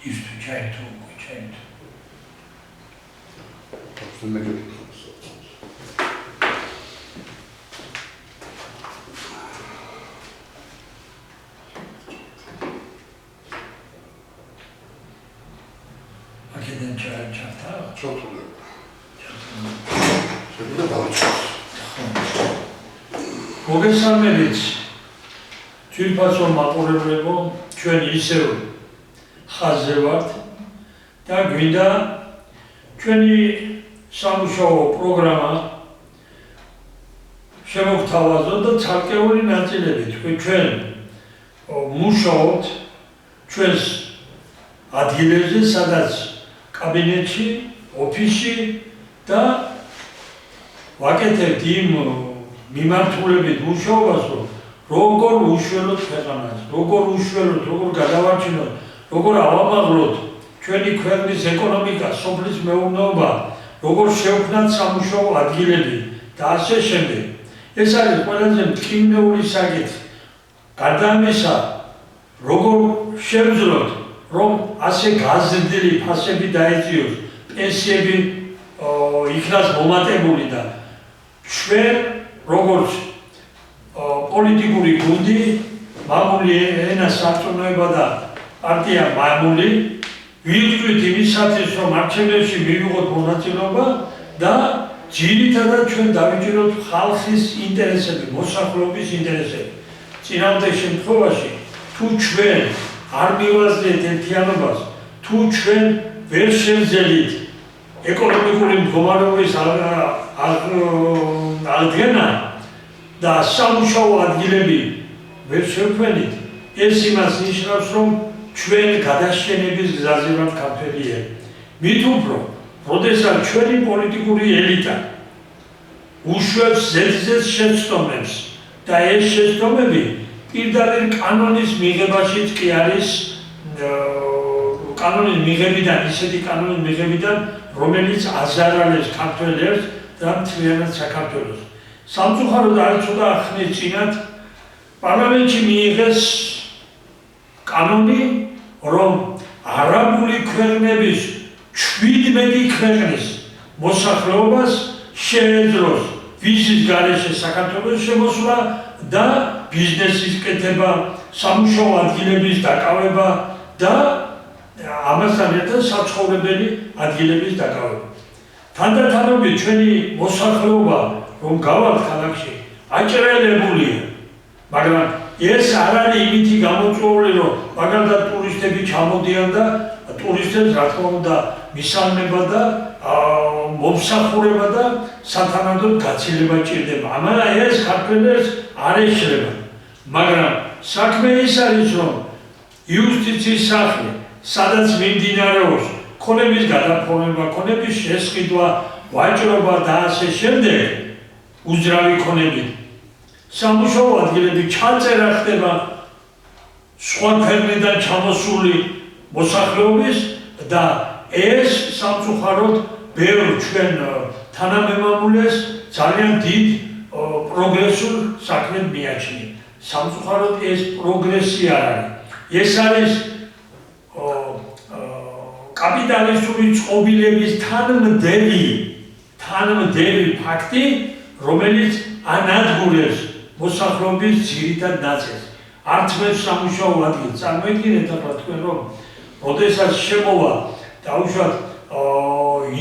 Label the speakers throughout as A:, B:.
A: ის თუ ჩაერთო ჩაერთო აქედან ჩაერთა
B: ჩოთული შეგვიძლია დავიწყოს
A: მოგესალმებით ძვირფასო მაყურებლებო ჩვენ ისევ ხაზზე ვართ და გვინდა ჩვენი სამუშაო პროგრამა შემოგთავაზოთ და ცალკეული ნაწილებით ჩვენ მუშაობთ ჩვენს ადგილებზე სადაც კაბინეტში ოფისში და ვაკეთებთ იმ მიმართულებით მუშაობას, როგორ უშველოთ ქვეყანას, როგორ უშველოთ, როგორ გადავარჩინოთ, როგორ ავამაღლოთ ჩვენი ქვეყნის ეკონომიკა, სოფლის მეურნეობა, როგორ შევქმნათ სამუშაო ადგილები და ასე შემდეგ. ეს არის ყველაზე მტკივნეული საკითხი. გარდა ამისა, როგორ შევძლოთ, რომ ასე გაზრდილი ფასები დაეწიოს, პენსიები იქნას მომატებული და ჩვენ როგორც პოლიტიკური გუნდი, მამული ენა სარწმუნოება და პარტია მამული ვიწყდით იმისათვის, რომ არჩევნებში მივიღოთ მონაწილეობა და ძირითადად ჩვენ დავიჭიროთ ხალხის ინტერესები, მოსახლეობის ინტერესები. წინააღმდეგ შემთხვევაში, თუ ჩვენ არ მივაძლევთ ერთიანობას, თუ ჩვენ ვერ შევძელით ეკონომიკური მდგომარეობის აღდგენა და სამუშაო ადგილები ვერ შევქმნით, ეს იმას ნიშნავს, რომ ჩვენ გადაშენების გზაზე ვართ ქართველები. მით უფრო, როდესაც ჩვენი პოლიტიკური ელიტა უშვებს ზედიზედ შეცდომებს და ეს შეცდომები პირდაპირ კანონის მიღებაშიც კი არის კანონის მიღებიდან, ისეთი კანონის მიღებიდან, რომელიც აზარალებს ქართველებს და მთლიანად საქართველოს. სამწუხაროდ არ ცოტა ხნის წინათ პარლამენტში მიიღეს კანონი, რომ არაბული ქვეყნების 17 ქვეყნის მოსახლეობას შეეძლოს ვიზის გარეშე საქართველოს შემოსვლა და ბიზნესის კეთება, სამუშაო ადგილების დაკავება და ამასთან ერთად საცხოვრებელი ადგილების დაკავება. თანდათანობით ჩვენი მოსახლეობა, რომ გავალთ ქალაქში, აჭრელებულია, მაგრამ ეს არ არის იმითი გამოწვეული, რომ მაგალითად ტურისტები ჩამოდიან და ტურისტებს რა თქმა უნდა მისალმება და მომსახურება და სათანადოდ გაცილება ჭირდება. ამალა ეს ქართველებს არ ეშლება. მაგრამ საქმე ის არის, რომ იუსტიციის სახლი, სადაც მიმდინარეობს ქონების გადაფორმება, ქონების შესყიდვა, ვაჭრობა და ასე შემდეგ, უძრავი ქონებით. სამუშაო ადგილები ჩაწერა ხდება სხვა ქვეყნიდან ჩამოსული მოსახლეობის და ეს სამწუხაროდ ბევრ ჩვენ თანამემამულეს ძალიან დიდ პროგრესულ საქმედ მიაჩნია. სამწუხაროდ ეს პროგრესი არ არის. ეს არის კაპიტალისტური წყობილების თანმდევი ფაქტი, რომელიც ანადგურებს მოსახლეობის ძირითად ნაწილს. არცმევს სამუშაო ადგილს. წარმოიდგინეთ ახლა თქვენ, რომ როდესაც შემოვა დაუშვათ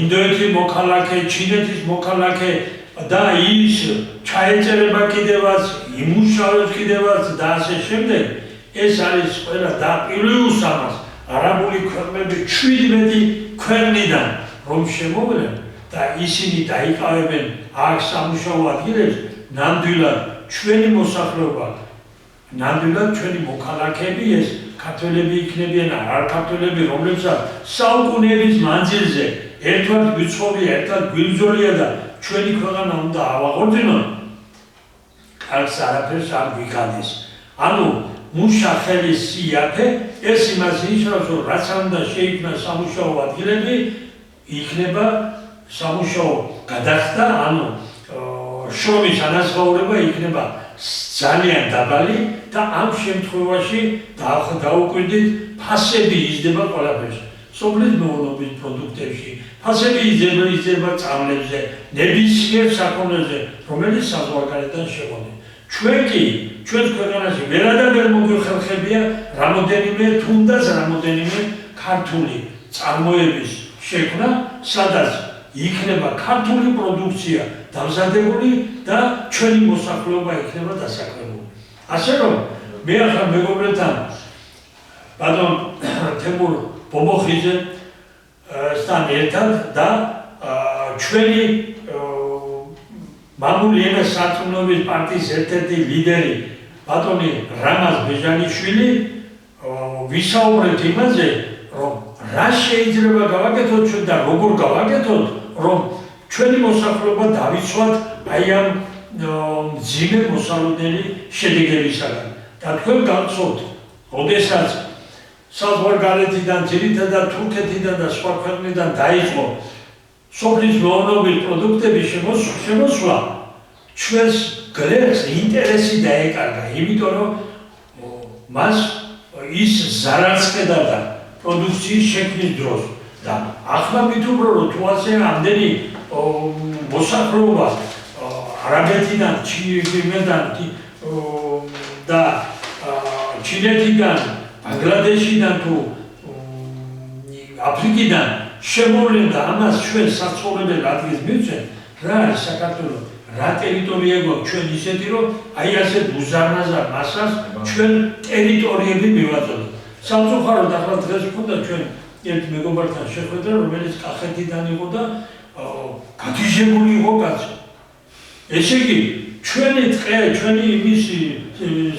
A: ინდოეთის მოქალაქე, ჩინეთის მოქალაქე და ის ჩაეწერება კიდევაც, იმუშავებს კიდევაც და ასე შემდეგ, ეს არის ყველა და პლუს ამას არაბული ქვეყნები 17 ქვეყნიდან რომ შემოვლენ და ისინი დაიკავებენ აქ სამუშაო ადგილებს, ნამდვილად ჩვენი მოსახლეობა, ნამდვილად ჩვენი მოქალაქეები ეს ქართველები იქნებიან, არ ქართველები, რომლებსაც საუკუნეების მანძილზე ერთად გვიწყობი, ერთად გვიბრძოლია და ჩვენი ქვეყანა უნდა ავაღორძინოთ, კარგს არაფერს არ გვიგადეს. ანუ მუშა ხელის სიაფე ეს იმას ნიშნავს, რომ რაც უნდა შეიქმნა სამუშაო ადგილები, იქნება სამუშაო გადახდა, ანუ შრომის ანაზღაურება იქნება ძალიან დაბალი და ამ შემთხვევაში დაუკვირდით ფასები იზრდება ყველაფერში. სოფლის მეურნეობის პროდუქტებში ფასები იზრდება წამლებზე, ნებისმიერ საქონელზე, რომელიც საზღვარგარეთიდან შემოდის. ჩვენ კი ჩვენს ქვეყანაში ვერადავერ მოგვიხერხებია რამოდენიმე თუნდაც რამოდენიმე ქართული წარმოების შექმნა, სადაც იქნება ქართული პროდუქცია დამზადებული და ჩვენი მოსახლეობა იქნება დასაქმებული. ასე რომ მე ახლა მეგობრებთან ბატონ თემურ ბობოხიძესთან ერთად და ჩვენი მამული ენა სარწმუნოების პარტიის ერთ-ერთი ლიდერი ბატონი რამაზ ბეჟანიშვილი ვისაუბრეთ იმაზე, რომ რა შეიძლება გავაკეთოთ ჩვენ და როგორ გავაკეთოთ, რომ ჩვენი მოსახლეობა დავიცვათ აი ამ მძიმე მოსალოდნელი შედეგებისაგან. და თქვენ გავცოთ, როდესაც საზღვარგარეთიდან, ძირითადად თურქეთიდან და სხვა ქვეყნიდან დაიწყო სოფლის მეურნეობის პროდუქტების შემოსვლა, ჩვენს გლეხს ინტერესი დაეკარგა, იმიტომ რომ მას ის ზარალს ხედავდა პროდუქციის შექმნის დროს. და ახლა მითუმრო რომ თუ ასე ამდენი მოსახლეობა არაბეთიდან, ჩინეთიდან და ჩინეთიდან, ბანგლადეშიდან თუ აფრიკიდან შემოვლენდა ამას ჩვენ საცხოვრებელ ადგილს მივცეთ, რა არის საქართველო, რა ტერიტორია გვაქვს ჩვენ ისეთი, რომ აი ასე უზარმაზარ მასას ჩვენ ტერიტორიები მივაწოდოთ. სამწუხაროდ ახლა დღეს გვქონდა ჩვენ ერთ მეგობართან შეხვედრა, რომელიც კახეთიდან იყო და გაგიჟებული იყო კაცი. ესე იგი, ჩვენი ტყე, ჩვენი იმისი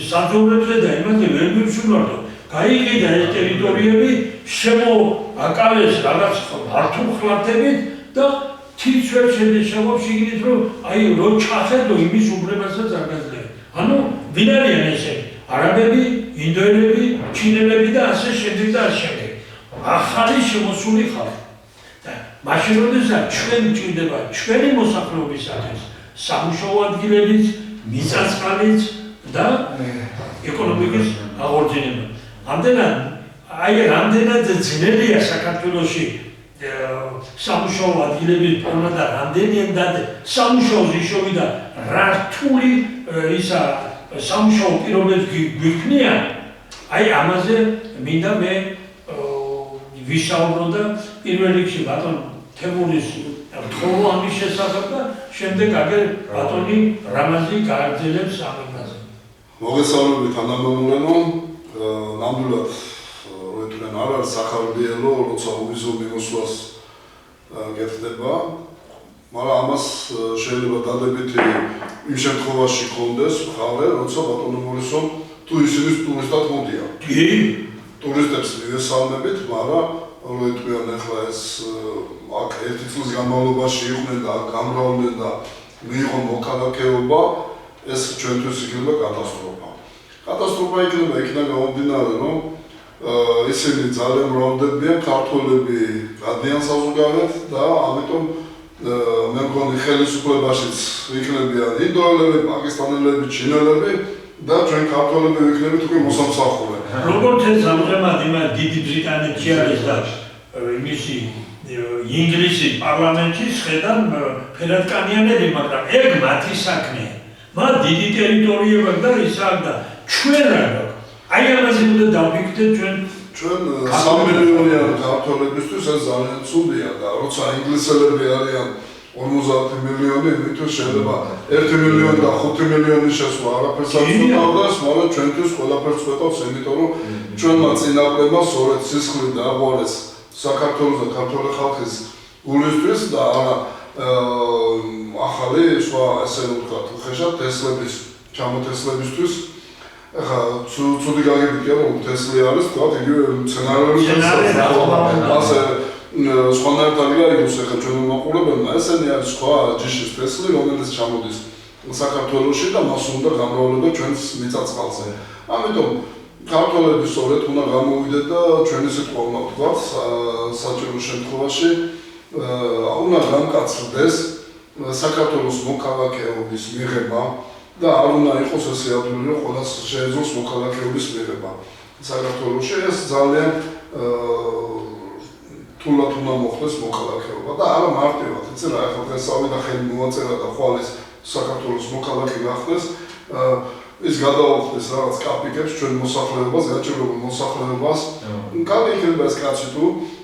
A: საძოვრებზე და იმაზე ვერ მივსულვარდო. გაიყიდა ეს ტერიტორიები, შემოაკავეს რაღაც მართულ ხლათებით და თიც ვერ შედის შეგინით, რომ აი რო ჩახედო იმის უბრალოდაც არ გაძლევს. ანუ ვინ არიან ესენი? არაბები, ინდოელები, ჩინელები და ასე შემდეგ და ასე შემდეგ. ახალი შემოსული ხალხი. და მაშინ როდესაც ჩვენ გვჭირდება ჩვენი მოსახლეობისათვის სამუშაო ადგილებიც, მიწა-წყალიც და ეკონომიკის აღორძინება. რამდენად ძნელია საქართველოში სამუშაო ადგილების პოვნა და რამდენად სამუშაოზე შევიდა რართული ისა სამუშაო პირობებს გვიქმნიან, აი ამაზე მინდა მე ვისაუბრო და პირველ რიგში ბატონ თემურის თხოვო ამის შესახებ და შემდეგ აგერ ბატონი რამაზი გააგრძელებს ამ იმაზე.
B: მოგესალმებით თანამემულენო, ნამდვილად რო ეთქვენ არ არის სახარბიელო, როცა უბიზო მიმოსვლას გეთდება, მაგრამ ამას შეიძლება დადებითი იმ შემთხვევაში გქონდეს მხარე, როცა ბატონო მორისომ თუ ისინი ტურისტად მოდიან.
A: კი,
B: ტურისტებს მივესალმებით, მაგრამ რო ეთქვიან ახლა ეს აქ ერთი წლის განმავლობაში იყვნენ და გამრავლდნენ და მიიღო მოქალაქეობა, ეს ჩვენთვის იქნება კატასტროფა. კატასტროფა იქნება იქიდან გამომდინარე, რომ ისინი ძალიან მრავლდებიან, ქართველები გადიან საზღვარგარეთ და ამიტომ მე მგონი ხელისუფლებაშიც იქნებიან ინდოელები, პაკისტანელები, ჩინელები და ჩვენ ქართველები ვიქნებით უკვე მოსამსახურე.
A: როგორც ეს ამჟამად იმას დიდი ბრიტანეთში არის და იმისი ინგლისის პარლამენტში შედან ფერადკანიანები, მაგრამ ეგ მათი საქმეა. მათ დიდი ტერიტორიები და ისაა და ჩვენ რა გვაქვს? აი ამაზე უნდა დავფიქრდეთ ჩვენ
B: 3 მილიონიანი ქართველებისთვის ეს ძალიან ცუდია და როცა ინგლისელები არიან 50 მილიონი, იმითო შეიძლება 1 მილიონი და 5 მილიონი შესვლა არაფერს არ წვეთავს, მაგრამ ჩვენთვის ყველაფერს წვეთავს, იმიტომ რომ ჩვენმა წინაპრებმა სწორედ სისხლით დააღვარეს საქართველოს და ქართველი ხალხის გულისთვის და ახალი სხვა ესე ვთქვათ, ხეშად თესლების ჩამოთესლებისთვის ახლა ცუდი გაგებია რომ თესლი არის, თქვათ, იგივე მცენარეული ასე სხვანაირად აგრაიგოს ახლა ჩვენ მაყურებელმა ესენი არის სხვა ჯიშის თესლი, რომელიც ჩამოდის საქართველოში და მას უნდა გამრავლება ჩვენს მიწა-წყალზე. ამიტომ ქართველები სწორედ უნდა გამოვიდეთ და ჩვენი სიტყვა უნდა ვთქვათ საჭირო შემთხვევაში უნდა გამკაცრდეს საქართველოს მოქალაქეობის მიღება და არ უნდა იყოს ესე ადვილი, რომ ყველას შეეძლოს მოქალაქეობის მიღება. საქართველოში ეს ძალიან თულად უნდა მოხდეს მოქალაქეობა და არა მარტივად, იცი რა, ახლა დღეს ავიდა ხელი მოვაწერა და ხვალის საქართველოს მოქალაქე გახდეს, ის გადაუხდეს რაღაც კაპიკებს ჩვენ მოსახლეობას, გაჭირვებულ მოსახლეობას. კარგი იქნება ეს კაცი თუ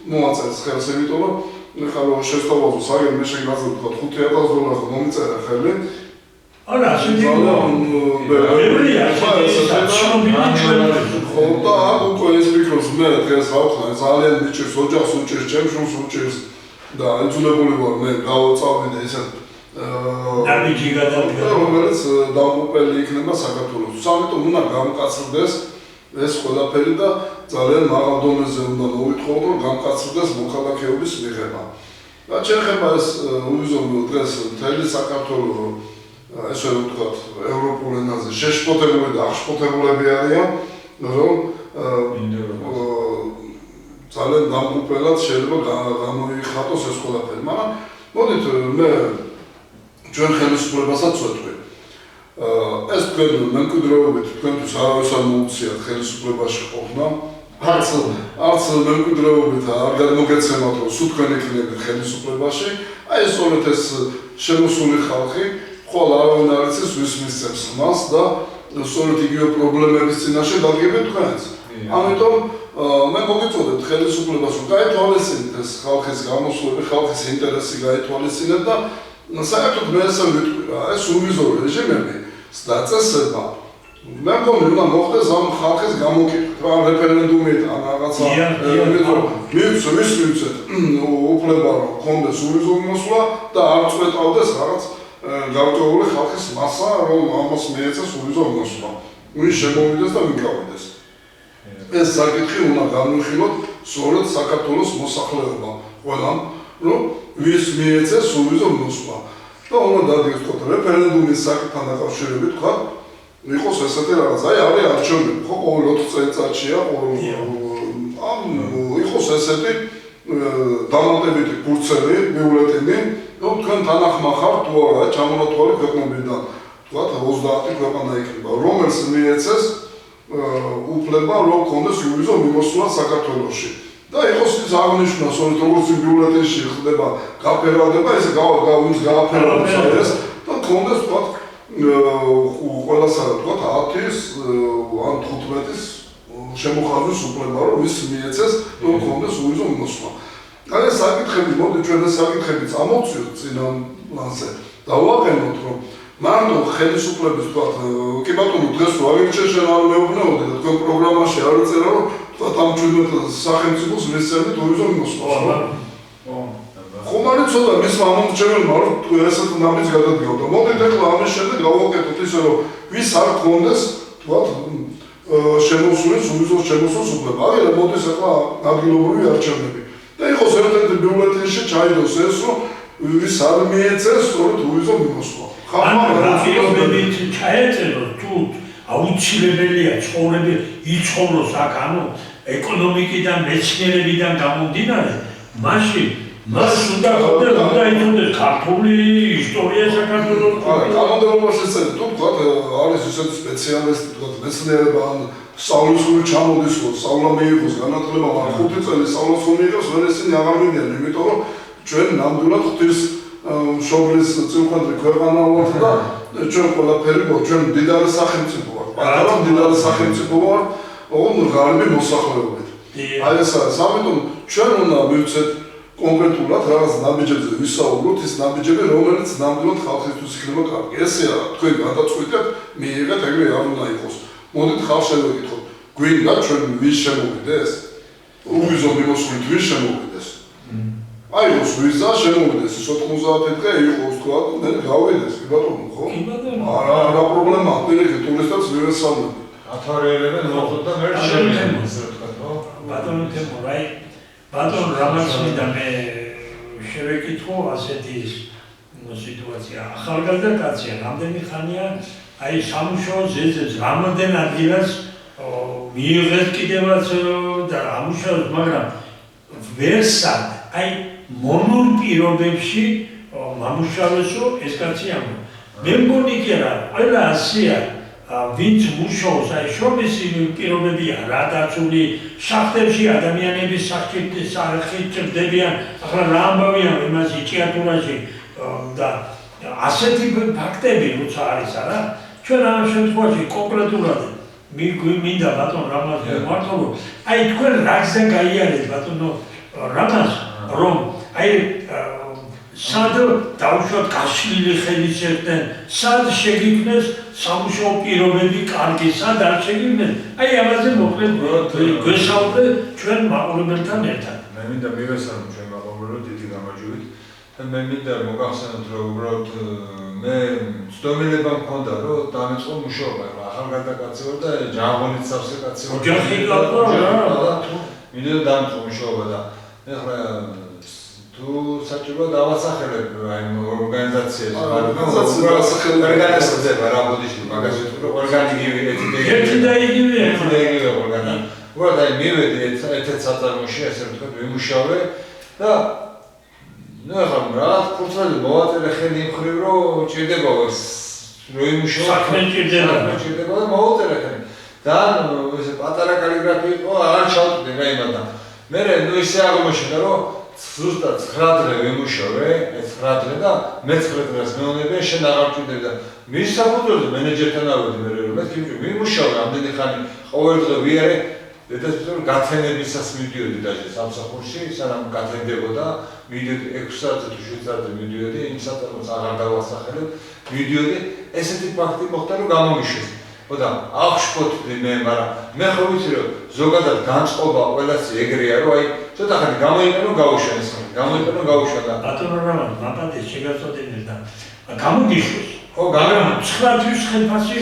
B: მოაწერს ხელს, იმიტომ რომ ეხლა რომ შესთავაზო საგერ მე შეგიძლია ვთქვა $5,000 მომიწერა ხელი.
A: არა, ბევრია,
B: ხო და უკვე ეს ფიქრობს მე დღეს გავხსნა, ძალიან მიჭირს ოჯახს უჭირს, ჩემს შვილს უჭირს და იძულებული ვარ მე გავწავიდე ესეთ
A: ნაბიჯი გადავიდა,
B: რომელიც დამოუკიდებელი იქნება საქართველოს. ამიტომ უნდა გამკაცრდეს ეს ყველაფერი და ძალიან მაღალ დონეზე უნდა მოვიტყოთ, რომ გამკაცრდეს მოქალაქეობის მიღება. და შეიძლება ეს უვიზობლო დღეს მთელი საქართველო ესე ვთქვათ, ევროპულ ენაზე შეშფოთებული და აღშფოთებულები არიან, რომ ძალიან დამღუპველად შეიძლება გამოიხატოს ეს ყველაფერი. მაგრამ მოდით მე ჩვენ ხელისუფლებასაც ვეთქვი. ეს თქვენ მემკვიდრეობით თქვენთვის არავის არ მოუწიათ ხელისუფლებაში ყოფნა. არც მემკვიდრეობით არ გადმოგეცემათ, რომ სულ თქვენ იქნებით ხელისუფლებაში. აი ეს სწორედ ეს შემოსული ხალხი ხოლ არავინ არ იცის ვის მისცემს ხმას და სწორედ იგივე პრობლემების წინაშე დადგებით თქვენც. ამიტომ მე მოგიწოდეთ ხელისუფლებას, რომ გაითვალისწინეთ ეს ხალხის გამოსვლები, ხალხის ინტერესი გაითვალისწინეთ და საერთოდ მე ესე ვიტყვი რა, ეს უვიზო რეჟიმები და წესება მე მგონი უნდა მოხდეს ამ ხალხის გამოკითხვა, რეფერენდუმით ან რაღაცა მივცეთ უფლება რომ კონდეს უვიზო მოსვლა და არ წვეტავდეს რაღაც გავწეული ხალხის მასა, რომ ამას მიეცეს უვიზო მოსვლა. ვინ შემოვიდეს და ვინ გავიდეს. ეს საკითხი უნდა განვიხილოთ სწორედ საქართველოს მოსახლეობა ყველამ, რომ ვის მიეცეს უვიზო მოსვლა. და უნდა დადგეს რეფერენდუმის საკითხთან დაკავშირებით, თქვა, იყოს ესეთი რაღაც, აი არის არჩევნები, ხო, ყოველ 4 წელიწადშია, ამ იყოს ესეთი დამატებითი ფურცელი, ბიულეტენი, რომ თქვენ თანახმახართ თუ არა ჩამონათვალი ქვეყნებიდან, თქვათ 30 ქვეყანა იქნება, რომელს მიეცეს უფლება, რომ კონდეს უვიზო მიმოსვლა საქართველოში. და იყოს ის აღნიშნა, სწორედ როგორც ბიულეტენში ხდება გაფერადება, ესე ვინც გააფერავს ეს და კონდეს თქვათ ყველასა თქვათ 10-ის ან 15-ის შემოხაზვის უფლება, რომ ის მიეცეს, რომ კონდეს უვიზო მიმოსვლა. აი ეს საკითხები, მოდი ჩვენ ეს საკითხები წამოვწიოთ წინა პლანზე და ვაყენოთ, რომ მარტო ხელისუფლების თქვათ, კი ბატონო, დღეს რო აღიჩეს შენ არ მეუბნეოდი და თქვენ პროგრამაში არ ეწერა, რომ თქვათ ამ 17 სახელმწიფოს მისცემთ უვიზო მიმოსვლას. ხომ არ იცოდა მისმა ამომრჩეველმა, რომ ესეთ ნაბიჯს გადადგავდა. მოდით ახლა ამის შემდეგ გავაკეთოთ ისე, რომ ვის არ ქონდეს, თქვათ, შემოსვლის, უვიზოს შემოსვლის უფლება. აგერა მოდის ახლა ადგილობრივი არჩევნები. და იყოს ერთ-ერთი ბიულეტენში ჩაიდოს ეს, რომ ვის არ მიეცეს სწორედ უვიზო მიმოსვლა.
A: ხალხმა ჩაეწეროს თუ აუცილებელია ცხოვრები იცხოვროს აქ, ანუ ეკონომიკიდან, მეცნიერებიდან გამომდინარე, მაშინ მას უნდა იცოდეს ქართული ისტორია საქართველოს.
B: კანონმდებლობას ეწერეთ, თუ თქვათ არის ისეთი სპეციალისტი, თქვათ მეცნიერება ან სწავლისული ჩამოდის, რომ სწავლა მიიღოს, განათლება, მაგრამ 5 წელი სწავლას რომ მიიღოს, ვერ ისინი აღარ მიდიან, იმიტომ რომ ჩვენ ნამდვილად ღვთის მშობლის წილხვედრი ქვეყანა ვართ და ჩვენ ყველაფერი ჩვენ მდიდარი სახელმწიფო ვართ. პატარა მდიდარი სახელმწიფო ვართ, ოღონდ ღარიბი მოსახლეობით. აი ეს არის, ამიტომ ჩვენ უნდა მივცეთ კონკრეტულად რაღაც ნაბიჯებზე ვისაუბროთ, ის ნაბიჯები, რომელიც ნამდვილად ხალხისთვის იქნება კარგი. ესეა, თქვენ გადაწყვიტეთ, მიიღეთ, ეგრე არ უნდა იყოს. მოდით ხალხს შევეკითხოთ, გვინდა ჩვენ ვის შემოვიდეს? უვიზო მიმოსვლით ვის შემოვიდეს? აი ეს ვიზა შემოვიდეს, 90 დღე იყოს თქვა, მე გავიდეს, კი ბატონო, ხო?
A: კი ბატონო.
B: არა პრობლემა, პირიქით ტურისტებს მივესალმები.
C: ათვარიერებენ მოხდა და მე შემოვიდეს, ხო?
A: ბატონო თემო, აი ბატონ რამაცნიდან მე შევეკითხო ასეთი სიტუაცია. ახალგაზრდა კაცია, რამდენი ხანია აი სამუშაო ზეძებს, რამდენ ადგილას მიიღეს კიდევაც და ამუშავებს, მაგრამ ვერსად, აი მონურ პირობებში მომუშავესო ეს კაცი ამბობს. მე მგონი კი არა, ყველა ასია ვინც მუშაობს, აი შრომის პირობებია რა დაცული, შახტებში ადამიანები სახით ჭრდებიან, ახლა რა ამბავია იმას იჭიატურაში და ასეთი ფაქტები როცა არის არა, ჩვენ ამ შემთხვევაში კონკრეტულად მინდა ბატონ რამაზ მარტო აი თქვენ რაგზე გაიარეთ ბატონო რამაზ რომ აი სად დავუშვათ გაშლილი ხელის ერთენ, სად შეგიქმნეს სამუშაო პირობები კარგი, სად არ შეგიქმნეს. აი ამაზე მოკლედ გვესაუბრე ჩვენ მაყურებელთან ერთად.
C: მე მინდა მივესალმო ჩვენ მაყურებელს დიდი გამარჯვებით. და მე მინდა მოგახსენოთ რომ უბრალოდ მე ცდომილება მქონდა რომ დამეწყო მუშაობა, ახალგაზრდა კაცი ვარ და ჯანმრთელობით სავსე კაცი ვარ.
A: ოჯახი გაყო
C: მინდა დამეწყო მუშაობა და ეხლა თუ საჭირო დავასახელებ აი ორგანიზაციებს, ორგანიზაციება რა ბოდიში მაგაზე თუ ორგანიზმი ერთი და იგივეა. ორგანიზმი. უბრალოდ აი მივედი ერთ საწარმოში, ასე ვთქვათ, ვიმუშავე და ნუ ახლა რა ფურცელი მოვაწერე ხელი იმ ხრივ რომ ჭირდება რომ იმუშაო
A: საქმე ჭირდება
C: და მოვაწერე ხელი. და ესე პატარა კალიგრაფი იყო, არ ჩავწვდე რაიმად და მე ნუ ისე აღმოჩნდა რომ ზუსტად 9 დღე ვიმუშავე, ეს 9 დღე და მე-9 დღეს მეუბნები შენ აღარ ჭირდება და მის საფუძველზე მენეჯერთან ავედი მე რომ მე ვიმუშავე ამდენი ხანი ყოველ დღე ვიარე დედასწორ გათენებისას მიდიოდი დაჟე სამსახურში, სანამ გათენდებოდა, მიდიოდი 6 საათზე თუ 7 საათზე მიდიოდი, იმ საწარმოს აღარ დავასახელებ, მიდიოდი, ესეთი ფაქტი მოხდა რომ გამომიშვეს. და აღშფოთდი მე, მაგრამ მე ხო ვიცი რომ ზოგადად განწყობა ყველასი ეგრეა რომ აი ცოტა ხანი გამოიყენო გაუშვეს გამოიყენო გაუშვა და
A: ბატონო რამან მაპატეს შეგაწოდებინეს და გამოგიშვეს
C: ხო მაგრამ
A: 9 თვის ხელფასი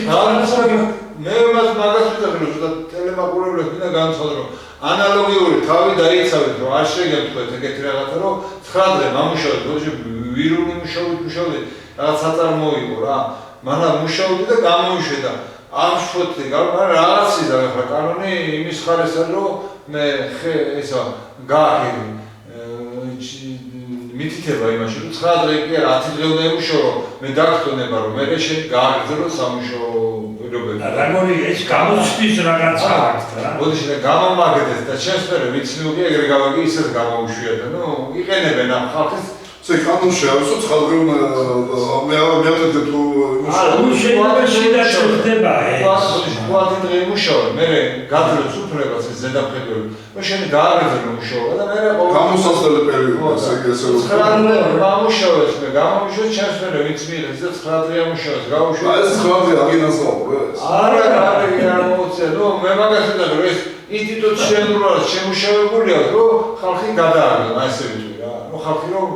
C: მე მაგას ვიტყვი რომ ცოტა ტელემაყურებლებს მინდა განსხვავდე რომ ანალოგიური თავი დაიცავეთ რომ არ შეგებთ თქვენ ეგეთი რაღაცა რომ 9 დღე მამუშავეთ ბოდიში ვირული მუშაობდი რაღაც საწარმო იყო რა მანამ მუშაობდი და გამოვიშვე და აღშფოთდი მაგრამ რაღაც იდა ახლა კანონი იმის ხარეს არის რომ მე ესა გააყირი მითითება იმაში რომ 9 დღე კი არა 10 დღე უნდა იმუშაო მე დაგხტონება რომ მე შენ გააგრძელო სამუშაო პირობები
A: როგორი ეს გამოცდის რაღაცა აქვს რა
C: ბოდიში და გამომაგდეს და შენს მე ვიცნობი ეგრე გავაგი ისეთ გამოვუშვია და ნუ იყენებენ ამ ხალხის
B: Se kanunshi avso 9 დღე მე მეათედი თუ
A: ნუ შეიძლება შედაწყვეტება ეს
C: ყოველ დღე იმუშაო მე გადროს უფლებას ეს ზედამხედველი მე შენ გააგრძელო მუშაობა და მე
B: გამოსასწრებელი პერიოდი ესე რომ
C: 9 დღე გამომუშავეს მე გამომუშავე ჩემს მე ვინც მიიღეს და 9 დღე ამუშავეს გავუშვე
B: ეს 9 დღე აგინასაუბრო ეს
C: არა არ მოუწე ნუ მე მაგას ვიტყვი რომ ეს ინსტიტუციონალურად შემუშავებულია რომ ხალხი გადააგდო აი ესე ვიტყვი რა ნუ ხალხი რომ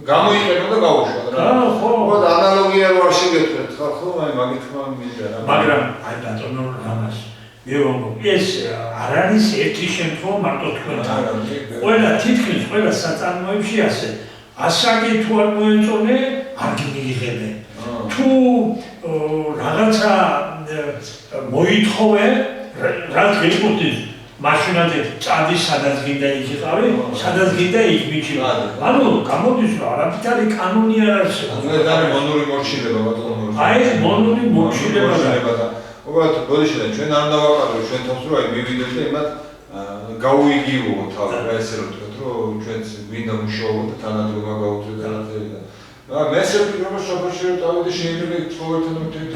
C: გამოიყენო და გაუშვა რა.
A: ხო.
C: მოდი ანალოგია რო არ შეგეთხეთ ხო აი მაგით თქმა მინდა რა.
A: მაგრამ აი ბატონო რამას მე ვამბობ ეს არ არის ერთი შემთხვევა მარტო თქვენთან. ყველა თითქმის ყველა საწარმოებში ასე. ასაკი თუ არ მოეწონე არ გიიღებენ. თუ რაღაცა მოითხოვე რაც გეკუთვნის მაშინაზე წადი სადაც გინდა იქ იყავი, სადაც გინდა იქ მიჩივა. ანუ გამოდის რომ არაფერი კანონი არ არსებობს.
C: მე და მონური მორჩილება ბატონო.
A: აი მონური მორჩილება
C: და უბრალოდ ბოდიში და ჩვენ არ დავაყარო ჩვენ თავს რომ აი მივიდეთ და იმათ გაუიგივო თავი რა ესე რომ თქვა რომ ჩვენც გვინდა მუშაობა და თანადგომა გაუწევთ განათლება და მესერ რომ სოფელში რომ დავიდე შეიძლება ცხოვრებთან მეთქი.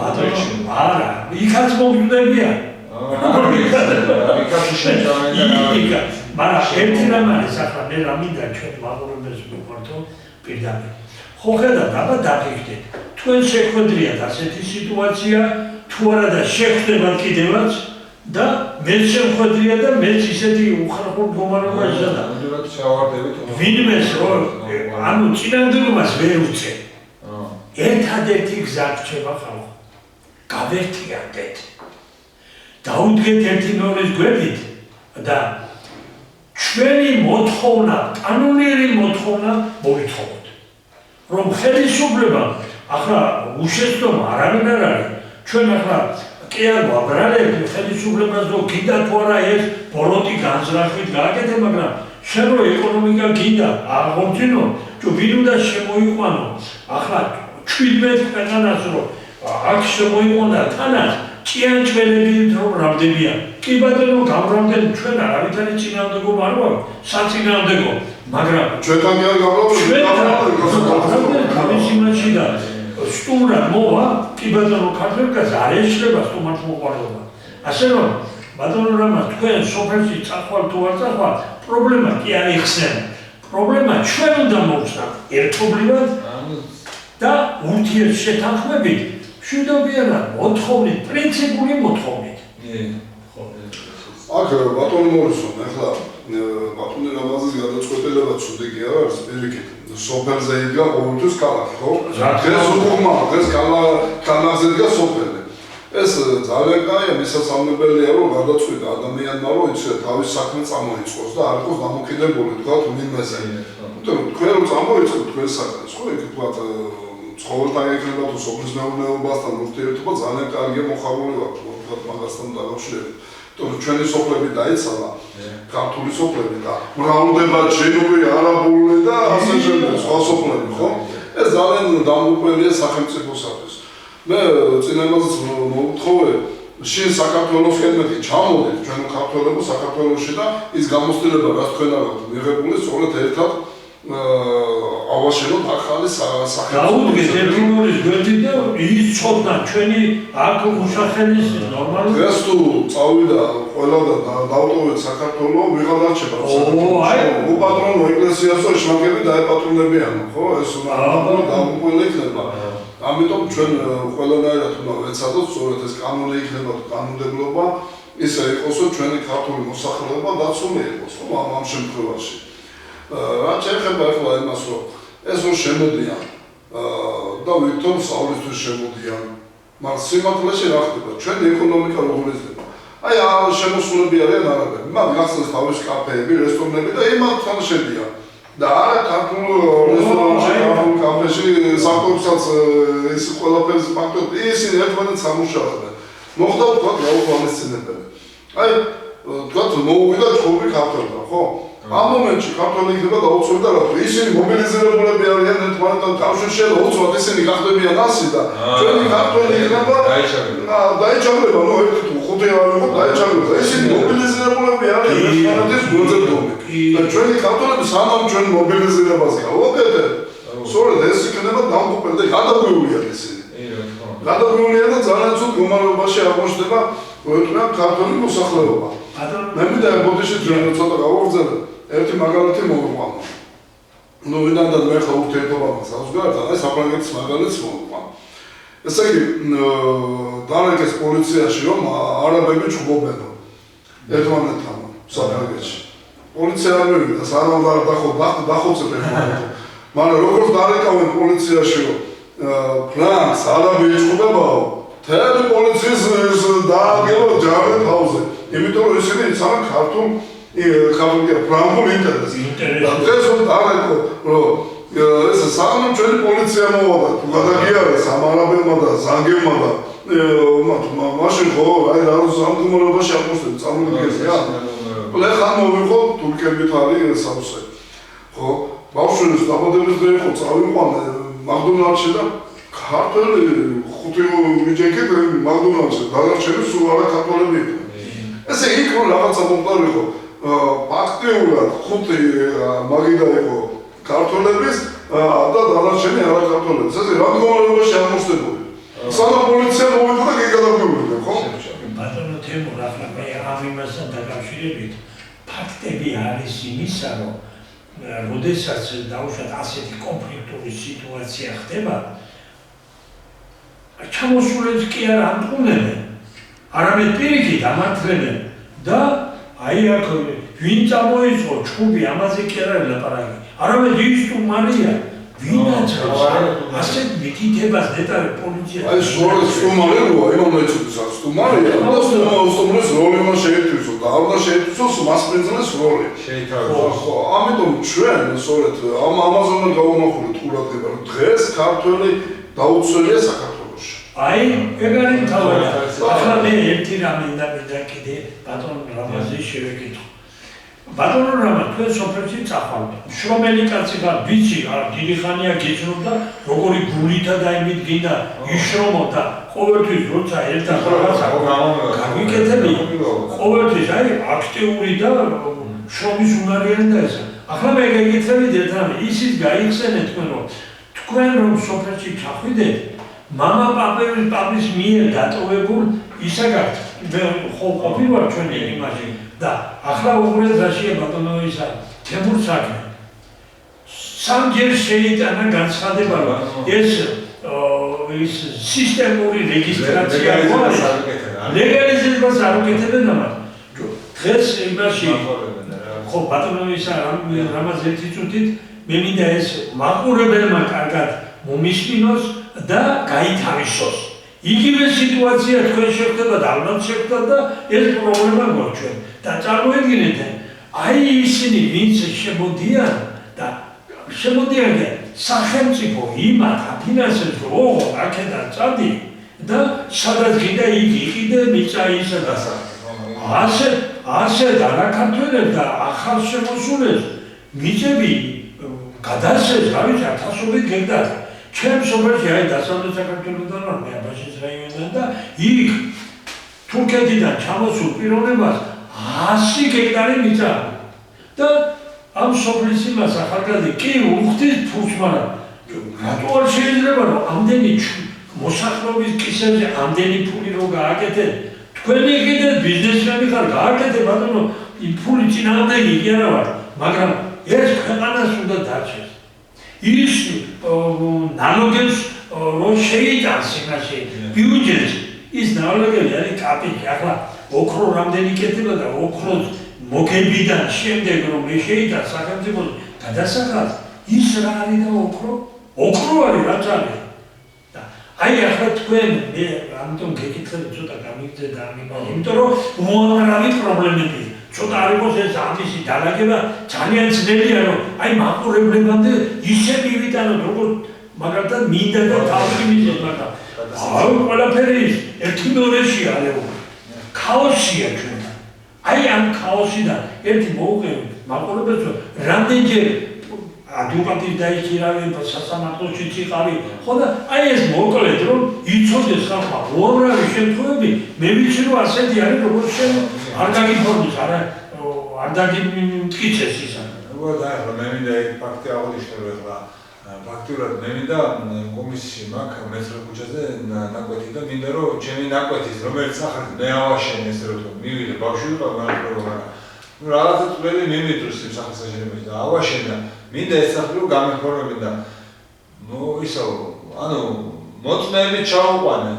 A: არა, იქაც მოგდებიან.
C: იქაც შეიძლება
A: მაგრამ ერთი რამ არის ახლა მე რა მინდა ჩვენ მაყურებელს ვიყვართო პირდაპირ. ხო ხედავთ, აბა დაფიქრდეთ. თქვენ შეხვედრიათ ასეთი სიტუაცია, თუ არა და შეხვდებათ კიდევაც და მე შეხვედრია და მე ისეთი უხარხო მდგომარეობაში და
C: შევარდებით.
A: ვინმეს რომ ანუ წინანდელობას ვერ უწე. ერთადერთი გზა რჩება ხალხო. გავერთიანდეთ. დაუდგეთ ერთი მეორის გვერდით და ჩვენი მოთხოვნა, კანონიერი მოთხოვნა მოვითხოვოთ. რომ ხელისუფლება ახლა უშეცდომა არავინ არ არის. ჩვენ ახლა კი არ ვაბრალებ ხელისუფლებას რომ გინდა თუ არა ეს ბოროტი განზრახვით გააკეთე, მაგრამ შენ რო ეკონომიკა გინდა აღორძინო, თუ ვინ უნდა შემოიყვანო. ახლა 17 ქვეყანას რომ აქ შემოიყვანა თანაც ჭიანჭველები რომ რამდენია. კი ბატონო, გამრავლდნენ ჩვენ არავითარი წინააღმდეგობა არ გვაქვს, საწინააღმდეგო, მაგრამ
B: ჩვენთან კი არ
A: გამრავლდნენ თავის იმაში და სტუმრად მოვა, კი ბატონო, ქართველებს არ ეშლება სტუმარს მოყვარება. ასე რომ ბატონო რამაზ თქვენ სოფელში წახვალ თუ არ წახვალ, პრობლემა კი არ იხსნება. პრობლემა ჩვენ უნდა მოვხსნათ ერთობლივად და ურთიერთშეთანხმებით მშვიდობიანად მოთხოვნით, პრინციპული მოთხოვნით.
B: აქ ბატონო მორისონ, ახლა ბატონი რამაზის გადაწყვეტილება ცუდი კი არ არის, პირიქით. სოფელზე იდგა ყოველთვის ქალაქი, ხო? დღეს უკუღმა, დღეს ქალაქზე იდგა სოფელი. ეს ძალიან კაია, მისასალმებელია, რომ გადაწყვიტა ადამიანმა, რომ იცი თავის საქმე წამოიწყოს და არ იყოს დამოკიდებული, თქვათ, ვინმეზე. თქვენ რომ წამოიწყოთ თქვენს საქმეს, ხო, იქ თქვათ ცხოველთან ეკნება თუ სოფლის მეურნეობასთან ურთიერთობა ძალიან კარგია მოხარული ვართ, თქვათ მაგასთან დაკავშირებით. ჩვენი სოფლები დაიცალა, ქართული სოფლები და მრავლდება ჩინური, არაბული და ასე შემდეგ, სხვა სოფლები, ხო? ეს ძალიან დამუყველია სახელმწიფოსათვის. მე წინამაზეც მოვთხოვე, შენ საქართველოსკენ მეტი ჩამოდით, ჩვენ ქართველებო საქართველოში და ის გამოცდილება, რაც თქვენ აქვთ მიღებული, სწორედ ერთად ავაშენოთ ახალი სახელმწიფო.
A: გაუდგეთ ერთმანეთის გვერდით და ის ცოდნა ჩვენი აქ უშახენის ნორმალური.
B: დღეს თუ წავიდა ყველა და დავტოვეთ საქართველო, ვიღა დარჩება. უპატრონო ეკლესიასო შმაკები დაეპატრონებიანო, ხო? ეს უნდა დამუყოლე იქნება. ამიტომ ჩვენ ყველანაირად უნდა ვეცადოთ, სწორედ ეს კანონი იქნება კანონმდებლობა, ისე იყოს, რომ ჩვენი ქართული მოსახლეობა დაცული იყოს, ხო, ამ შემთხვევაში. რაც შეეხება ახლა იმას, რომ ეს რომ შემოდიან და ვიქტორ სწავლისთვის შემოდიან, მაგრამ სიმართლეში რა ხდება? ჩვენი ეკონომიკა როგორ იზრდება? აი შემოსულები არიან არაბები, მათ გახსნეს თავის კაფეები, რესტორნები და იმათთან შედიან. და არა ქართულ რესტორანში, ქართულ კაფეში საკვებსაც ის ყველაფერს ფაქტობრივად ისინი ერთმანეთს ამუშავებენ. მოხდა თქვა გაუხვალისწინებელი. აი თქვა მოუვიდა ჭუბი ქართველებმა, ხო? ამ მომენტში ქართველი იქნება დაუცველი და რატო ისინი მობილიზირებულები არიან ერთმანეთთან კავშირში და უცბად ისინი გახდებიან ასი და ჩვენი ქართველი იქნება დაიჭაგრება, ნუ ერთი თუ ხუთი არ იყო დაიჭაგრება. ისინი მობილიზირებულები არიან ერთმანეთის გვერდზე. და ჩვენი ქართველები სანამ ჩვენ მობილიზირებას გავაკეთებთ, სწორედ ეს იქნება დამკვირვებელი და გადაგვივლიან ისინი. გადაგვივლიან და ძალიან ცუდ მდგომარეობაში აღმოჩნდება ქართული მოსახლეობა. მე მინდა ბოდიში ჩვენ ცოტა გავაგრძელებ. ერთი მაგალითი მოვიყვანო. ნუ ვინაიდან მე ხა ურთიერთობა საზოგადოებთან, აი საფრანგეთის მაგალითს მოვიყვანო. ესე იგი, დარეკეს პოლიციაში რომ არაბები ჭუბობენ ერთმანეთთან საფრანგეთში. პოლიცია არ მივიდა, სანამ არ დახოცეთ ერთმანეთთან. მაგრამ როგორც დარეკავენ პოლიციაში რომ ფრანკს არაბი ეჭუბებაო, თელი პოლიციის დააგება ჯარი თავზე. იმიტომ რომ ისინი იცავენ ქართულ ფრანგულ ინტერესს. და დღეს რომ დარეკო, რომ ეს სანამ ჩვენი პოლიცია მოვა და თუ გადაგიარეს ამ არაბებმა და ზანგებმა და მაშინ ხო, აი რა სამდგომარეობაში აღმოჩნდა წამოდგეს რა. ეხლა მოვიყო თურქებით არის სამსე. ხო, ბავშვების დაბადების დღე იყო წავიყვანე მაკდონალდში და ქართველი ხუთი მიჯექეთ მაკდონალდში დაგარჩენეს სულ არა ქართველები იყო. ესე იქ რომ რაღაცა მომყარიყო ფაქტიურად ხუთი მაგიდა იყო ქართველების და დანარჩენი არა ქართველების. ესე რა მდგომარეობაში აღმოჩნდებოდა. სანამ პოლიცია მოვიდა და კი გადაგვივლიდა, ხო?
A: ბატონო თემურ, ახლა მე ამ იმასთან დაკავშირებით ფაქტები არის იმისა, რომ როდესაც დაუშვათ ასეთი კონფლიქტური სიტუაცია ხდება, ჩამოსულებს კი არ ამტყუნებენ, არამედ პირიქით ამართლებენ და აი აქ ვინ წამოიწყო ჭუბი, ამაზე კი არ არის ლაპარაკი, არამედ ის სტუმარია, ვინაც ასეთ მითითებას ნეტარი პოლიცია.
B: აი სტუმარი როა, იმან ეცოდეს სტუმარია, და სტუმრის როლი უნდა შეითვისოს და არ უნდა შეითვისოს მასპინძლის როლი.
C: შეითავაზოს.
B: ხო, ამიტომ ჩვენ სწორედ ამაზე უნდა გავამახვილოთ ყურადღება, რომ დღეს ქართველი დაუცველია საქართველოში.
A: აი, ეგ არის თავია. ახლა მე ერთი რამე მინდა კიდე ბატონ რამაზის შევეკითხო. ბატონო რამა თქვენ სოფელში წახვალთ. შრომელი კაცი ხარ, ვიცი, დიდი ხანია გიცნობდა, როგორი გულითა და იმით გინდა იშრომოდა. ყოველთვის როცა ერთად რაღაცა გამიკეთები, ყოველთვის აი აქტიური და შრომის უნარიანი და ესა. ახლა მე გეკითხებით ერთად, ისიც გაიხსენეთ თქვენ რომ სოფელში ჩახვიდეთ, მამა პაპის მიერ დატოვებულ ისაგართ, მე ხო ყოფილი ვარ ჩვენი იმაში და ახლა უყურეთ რაშია ბატონო ისა თემურ საქმე. სამჯერ შეიტანა განცხადება რომ ეს სისტემური რეგისტრაცია ლეგალიზებას არ უკეთებენ ამას. დღეს იმაში ხო ბატონო ისა რამაც ერთი წუთით მე მინდა ეს მაყურებელმა კარგად მომისმინოს და გაითავისოს. იგივე სიტუაცია თქვენ შეგხვდება და ალბათ შეგხვდათ და ეს პრობლემა გვაქვს. და წარმოედგინეთ, აი ისინი ვინც შემოდიან და შემოდიან სახელმწიფო იმათ აფინანსებს რომ ოღონდ აქედან წადი და სადაც გინდა იგი იყიდე მიწა ისა და ასე და რა ქართველებს და ახალ შემოსულებს მიწები გადასცეს, რა ვიცი, ათასობით გექტარი. ჩემ სოფელში აი დასავლეთ საქართველოსთან ვარ, მე აბაშის რაიონიდან და იქ თურქეთიდან ჩამოსულ პიროვნებას 100 გექტარი მიწა და ამ სოფლის იმას ახალგაზრდა კი უხდის ფულს, მაგრამ რატო არ შეიძლება რომ ამდენი მოსახლეობის კისერზე ამდენი ფული რო გააკეთეთ? თქვენი კიდევ ბიზნესმენი ხარ, გააკეთეთ ბატონო, იმ ფული წინააღმდეგი იგი არა ვარ, მაგრამ ეს ქვეყანას უნდა დარჩეს. ის ნალოგებს რო შეიტანს იმაში ბიუჯეტს, ის ნალოგები არის კაპიტი. ახლა ოქრო რამდენი კეთება და ოქროს მოგებიდან შემდეგ რომ შეიტანს სახელმწიფოს გადასახადს, ის რა არის და ოქრო არის რაც არის. აი ახლა თქვენ მე ამიტომ გეკითხები ცოტა გამიგძე და ამიბალე, იმიტომ რომ უამრავი პრობლემები ცოტა არ იყოს ეს ამისი დალაგება ძალიან ძნელია რომ აი მაყურებლებამდე ისე მივიტანოთ როგორც მაგალითად მინდა და თავი მიზეთ, მაგრამ აუ ყველაფერი ერთი მეორეში არის ქაოსია ჩვენთან. აი ამ ქაოსიდან ერთი მოუღებით მაყურებელს რამდენჯერ ადვოკატის დაიჭირავენ სასამართლოში ციყავი, ხო და აი ეს მოკლედ რომ იცოდეს ხალხმა უამრავი შემთხვევები, მე ვიცი რომ ასეთი არის როგორც შენ არ გაგიფორმოს, არ დაგიმტკიცეს ისა.
C: უბრალოდ აი რომ მე მინდა ეგ ფაქტი აღნიშნო რომ ახლა ფაქტიურად მე მინდა კომისიაში მაქვს მეცხრე ქუჩაზე ნაკვეთი და მინდა რომ ჩემი ნაკვეთის რომელიც სახით მე ავაშენე ესე რომ მივიდე ბავშვი ვიყავ მაგრამ რაღაცა წვლილი მიმიწვეს იმ სახელმწიფოში და ავაშენე მინდა ეს სახით რომ გამეფორმებინ და ისო ანუ მოწმეები ჩაუყვანე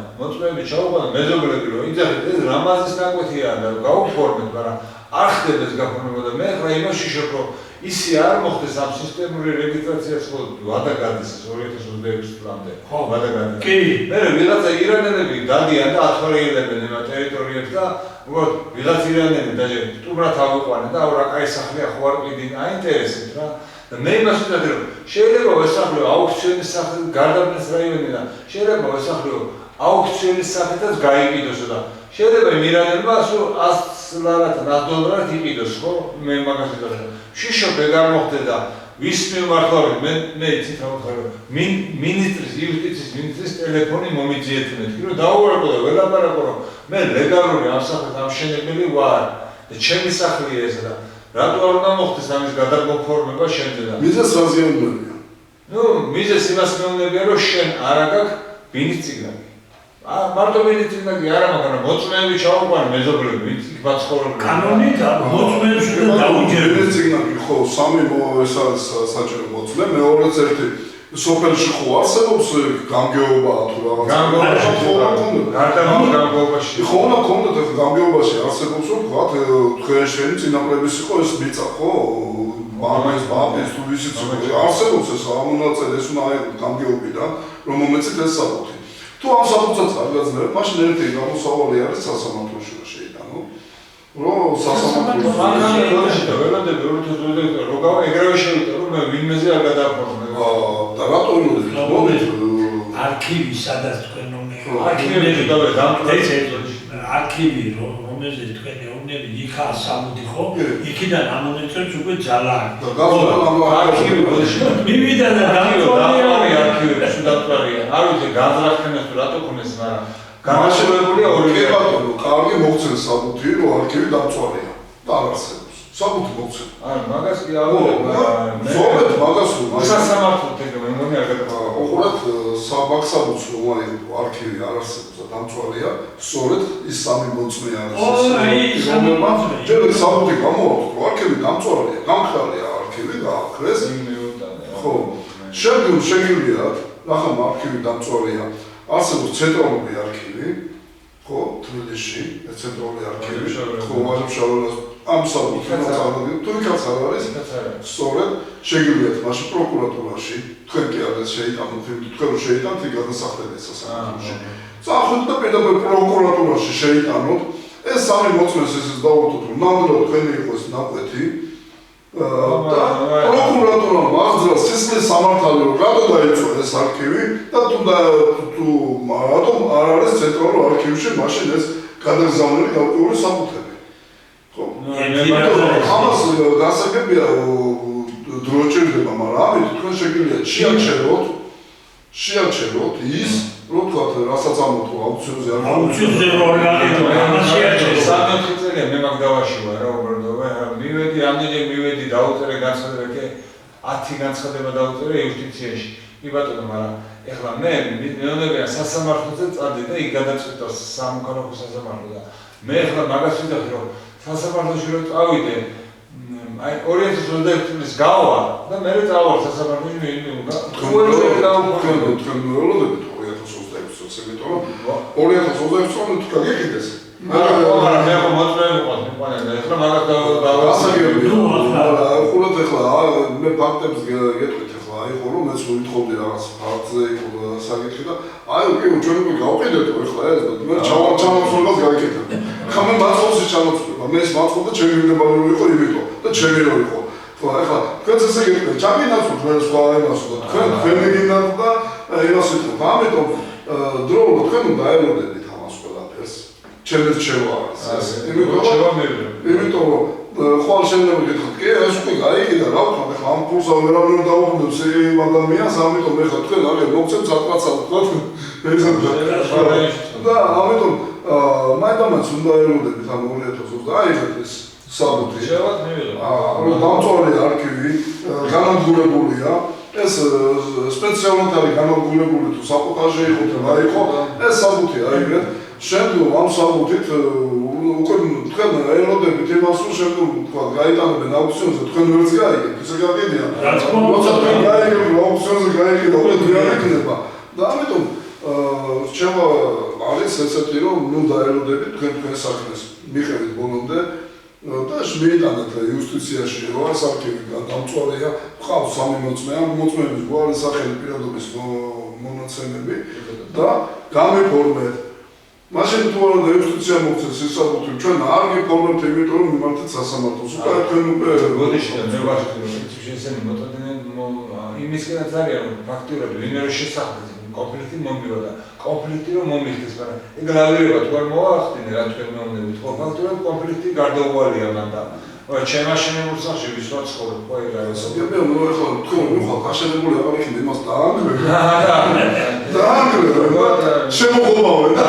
C: მეზობლები რომ იძახით ეს რამაზის ნაკვეთია და გაუფორმეთ მაგრამ არ ხდება ეს გაფორმება და მე ხა იმაში შევქრო ისი არ მოხდეს ამ სისტემური რეგისტრაციას ხო ვადა გადის 2026 წლამდე ხო ვადა გადის კი მე ვიღაცა ირანელები დადიან და ათვალიერებენ იმ ტერიტორიებს და უბრალოდ ვიღაც ირანელი და სტუმრად ავიყვანე და აუ რა კაი სახლია ხო არ ყიდი აინტერესებს რა და მე იმას ვიტყვი რომ შეიძლება ვესახლო აუქციონის სახით გარდაბნის რაიონიდან შეიძლება ვესახლო აუქციონის სახითაც გაიყიდოს და შეიძლება მირანელმა $100 იყიდოს ხო მე მაგას ვიტყვი შიშობე გამოხდე და ვის მიმართვავენ მე იცით რა ვთქვა რომ მინისტრის იუსტიციის მინისტრის ტელეფონი მომიძიეთ მე რომ დაუვარყო და ველაპარაკო რომ მე ლეგალური ამ სახით ამშენებელი ვარ და ჩემი სახლია ეს და რატო არ უნდა მოხდეს ამის გადამოფორმება შენზე და
B: მიზეს რაზიანია
C: მიზეს იმას მეუბნებია რომ შენ არ აქვს ბინის წიგნი მარტო ბინის წიგნი არა მაგრამ მოწმეები ჩაუყვან მეზობლები ვინც იქ ბაცხოვრობენ
A: კანონით მოწმეებს უნდა დაუჯეროს
B: ბინის წიგნი ხო სამი ეს არის საჭირო მოწმე მეორეც ერთი სოფელში ხო არსებობს გამგეობა თუ რაღაც
C: გამგეობაში
B: ხო უნდა კონდეთ ეს გამგეობაში არსებობს რომ თქვა თქვენ შენი წინაპრების იყო ეს მიწა ხო ბამის თუ ვიცით არსებობს ეს ამონაწილე ეს უნდა აიღოთ გამგეობიდან რომ მომეცით ეს საფუძვი თუ ამ საფუძველს არ გაძლევთ მაშინ ერთი გამოსავალი არის სასამართლოში შეიტანო რომ სასამართლოში
C: და ველოდები რო გავა ეგრევე შევიტანო რომ მე ვინმეზე არ გადააფორმო
B: და რატო
A: არქივი სადაც თქვენ
C: არქივებში დავე
A: არქივი რომელზეც თქვენ ეუბნები იქა სამუთი ხო? იქიდან ამონეწებს უკვე ძალა.
C: არქივი
A: მივიდა და
C: დამწვარი არქივი შუდამწვარია. არ ვიცი განზრახენას თუ რატო ქონეს, მაგრამ გამაშველებულია ორი
B: ბატონო, კარგი მოგცენ საბუთი, რომ არქივი დამწვარია. და არ არსებობს. საბუთი მოგცენ.
C: არა, მაგას კი ავიღებ.
B: ზოგადად მაგას
C: სასამართლოდ ეგ მე მგონი არ გადაყვა.
B: უყურეთ საბაკსაბუთს რომ არქივი არ არსებობს და დამწვარია, სწორედ ის სამი მოწმე არის. ჯერ საბუთი გამოაქვს, რომ არქივი დამწვარია, გამხრალია არქივი გააქრეს. ხო. შეგვიძლია, ახლა არქივი დამწვარია. არსებობს ცენტრალური არქივი, ხო, თბილისში, ცენტრალური არქივი, ხო, ვაჟშაურას ამ საბუთს თუ იქაც არ არის, სწორედ შეგიძლიათ მაშინ პროკურატურაში, თქვენ კი არ შეიტანოთ, თქვენ რომ შეიტანთ, იქ გადასახდებით სასამართლოში. წავიდეთ და პირდაპირ პროკურატურაში შეიტანოთ, ეს სამი მოწმეს ესეც დავუწყოთ, რომ ნამდვილად თქვენი იყოს ნაკვეთი. და პროკურატურამ აღძრა სისხლის სამართალი რომ რატო დაიწვა ეს არქივი და თუ რატომ არ არის ცენტრალურ არქივში მაშინ ეს გადაგზავნილი გარკვეული საბუთები. ხო? ამას გასაგებია დრო ჭირდება, მაგრამ ამით თქვენ შეგიძლიათ შეაჩეროთ ის რომ თქვათ რასაც ამოთო აუქციონზე
A: აუქციონზე რო არის
C: სამი წელია მე მაგ დავაშივა რა უბრალოდ მივედი ამდენი მივედი დაუწერე განცხადება 10 განცხადება დაუწერე იუსტიციაში კი ბატონო მაგრამ ეხლა მე მეუბნებია სასამართლოზე წავდი და იქ გადაწყვიტა სამოქალაქო სასამართლო და მე ეხლა მაგას ვიდახი რომ სასამართლოში რო წავიდე აი 2021 წლის გავა და მე წავალ სასამართლოში მე იმიტომ რომ 2026 წელი თუ გაგიყიდეს მაგრამ მე მოწმეები ვიყავ მე ეხლა მაგას
B: გასაგებია უყურეთ ეხლა მე ფაქტებს გეტყვით ეხლა აი ხო რომ მეც ვითხოვდი რაღაც ფაქტზე იყო საკითხი და აი უკვე ჩვენ უკვე გავყიდეთ ეხლა ეს მე ჩამოწოლებას გაიქეთებ ხამე მაცხობსი ჩამოწვა მე ეს მაცხობ და ჩემი მინებალი რო იყო იმიტომ და ჩემი რო იყო ხო ეხლა თქვენც ესე გეტყვით ჩაგინაც თქვენ სხვა იმას და თქვენ მიგინათ და იმას ვიტყვით ამიტომ დროულად თქვენ უნდა დაელოდებით ამას ყველაფერს ჩემს შევა არის იმიტომ რომ ხვალ შეიძლება გითხრათ კი ეს უკვე გაიგიდა რა ვთქვა ეხლა ამ ფულს ვერავინ დავუხმობს იმ ადამიანს ამიტომ ეხლა თქვენ აღარ მოგცემთ საკმაოდ და ამიტომ მაინც უნდა ელოდებით ამ 2020 აი ეს საბუთი
C: შევად მივიღე
B: რომ დამწვარი არქივი განადგურებულია ეს სპეციალურად არის განადგურებული თუ საკუთარზე იყო თუ რა იყო ეს საბუთი აიგეთ შემდგომ ამ საბუთით უკვე თქვენ ელოდებით იმას რომ შემდგომ თქვა გაიტანებენ აუქციონზე თქვენ ვერც გაიგეთ ესე გაგიდია როცა თქვენ გაიგეთ აუქციონზე გაიგეთ უკვე გაიგება და ამიტომ რჩევა არის ესეთი რომ ნუ დაელოდებით თქვენ საქმეს მიხევით ბოლომდე და შეიტანეთ იუსტიციაში რომ ეს არქივი დამწვარია ყავს სამი მოწმე ამ მოწმეების გვარი სახელი პირადობის მონაცემები და გამიფორმეთ მაშინ თუ არა იუსტიცია მოგცეს ეს საბუთი ჩვენ არ გიფორმებთ იმიტომ რომ მიმართეთ სასამართლოს უკვე თქვენ უკვე
C: გოდიში და მე ვახშობ რომ ისინი მოტოდნენ იმისკენაც არის რომ ფაქტურად ვინმე რო შესახდეთ კონფლიქტი მომივა და კონფლიქტი რომ მომიხდეს მაგრამ ეგ რავირება თუ არ მოახდინე რა თქვენ მეუბნებით ხო ფაქტურად კონფლიქტი გარდაუვალია მანდ ჩემ აშენებულ სახში ვისვა ცხოვრობ ხო ეგ არის
B: მე ეხლა თქვენ მივხვდით აშენებული აღარ იქნება იმას დაანგრევ შემოღობავე და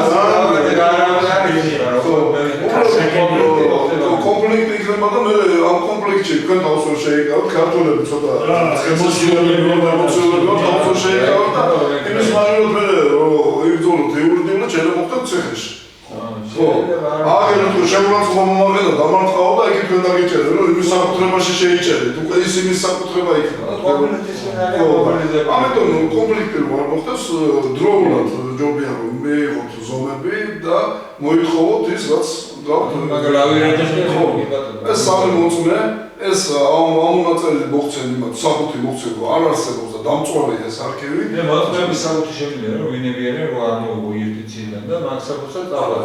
B: კონფლიქტი იქნება და მე ამ კონფლიქტში თქვენ თავს ვერ შეიკავთ ქართველები ცოტა ემოციურები თავს შეიკავთ და იმის მარილოდ მე იბრძოლოთ იურიდიულად შეიძლება ცეხში ხო აგერ თუ შემოწმო მომაგედა დამარტყაო და იქ თქვენ დაგიჭერე რომ იმის საკუთრებაში შეიჭერეთ უკვე ის იმის საკუთრება იქნება ამიტომ კონფლიქტი რო არ მოხდეს დროულად ჯობია რომ მეიღოთ ზომები და მოითხოვოთ ის რაც ეს სამი მოწმე ეს ამონაწილე მოგცენ იმათ საბუთი მოგცენ რომ არ არსებობს და დამწვარია ეს არქივი
C: მე მოწმეების საბუთი შემიძლია რომ ვინებიანე რომ ამოიღო იუსტიციიდან და მაგ საბუთსაც წავა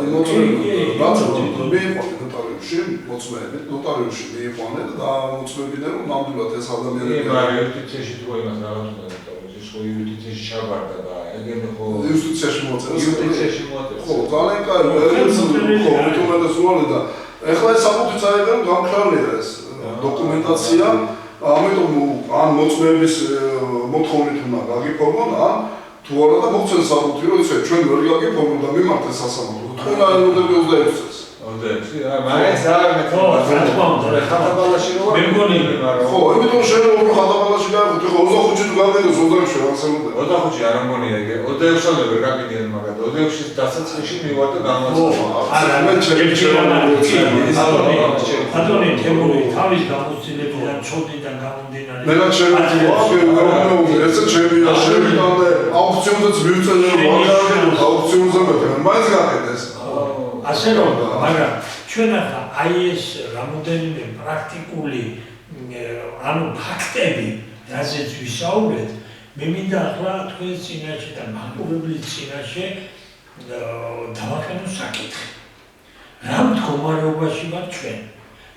B: ნოტარიუსში მოწმეები ნოტარიუსში მიიყვანენ და მოწმებინე რომ ნამდვილად ეს ადამიანები
C: მაგრამ იუსტიციაში თუ იმას რაღაც უნდა ხო იუდიციაში ჩაბარდა და ეგენ ხო
B: იუსტიციაში მოაწერა.
C: იუდიციაში მოაწერა.
B: ხო, ძალიან კარგი. ხო, თუმცა სულ და ეხლა ეს საფუძვი წაიღებენ გამქრალია ეს დოკუმენტაცია. ამიტომ ან მოწმეების მოთხოვნით უნდა გაგიფორმონ, ან თუ არა და მოგცენ საფუძვი, რომ ისე ჩვენ ვერ გაგიფორმონ და მიმართეთ სასამართლო. თქვენ არ უნდათ 26 წელს.
C: 26. მაგას არ
A: ხო, რა თქმა უნდა.
C: ხატაბალაში რო
A: მე მგონი
B: ხო, იმიტომ შეიძლება უფრო ხატაბალაში გაიგოთ, ხო 25-ში თუ გავიდოს 27-ში ასეულდა.
C: 25-ში არ ამგონია ეგ. 26-ამდე ვერ გაგიდიან მაგათ. 26-ის დასაწყისში მივარ და გამოვაცხადა.
A: არა,
B: მე
A: ადონი თემური თავის გამოცდილებიდან ჩოდიდან გამომდინარე.
B: მე რაც შეიძლება ეს ჩემია შევიდანე აუქციონზეც მივწერე ვაკარები აუქციონზე მეტყვი მაინც გაყიდეს.
A: ასე რომ, მაგრამ ჩვენ ახლა აი ეს რამოდენიმე პრაქტიკული ანუ ფაქტები, რაზეც ვისაუბრეთ, მე მინდა ახლა თქვენ წინაშე და მაყურებლის წინაშე დავახსენო საკითხი. რა მდგომარეობაში ვართ ჩვენ?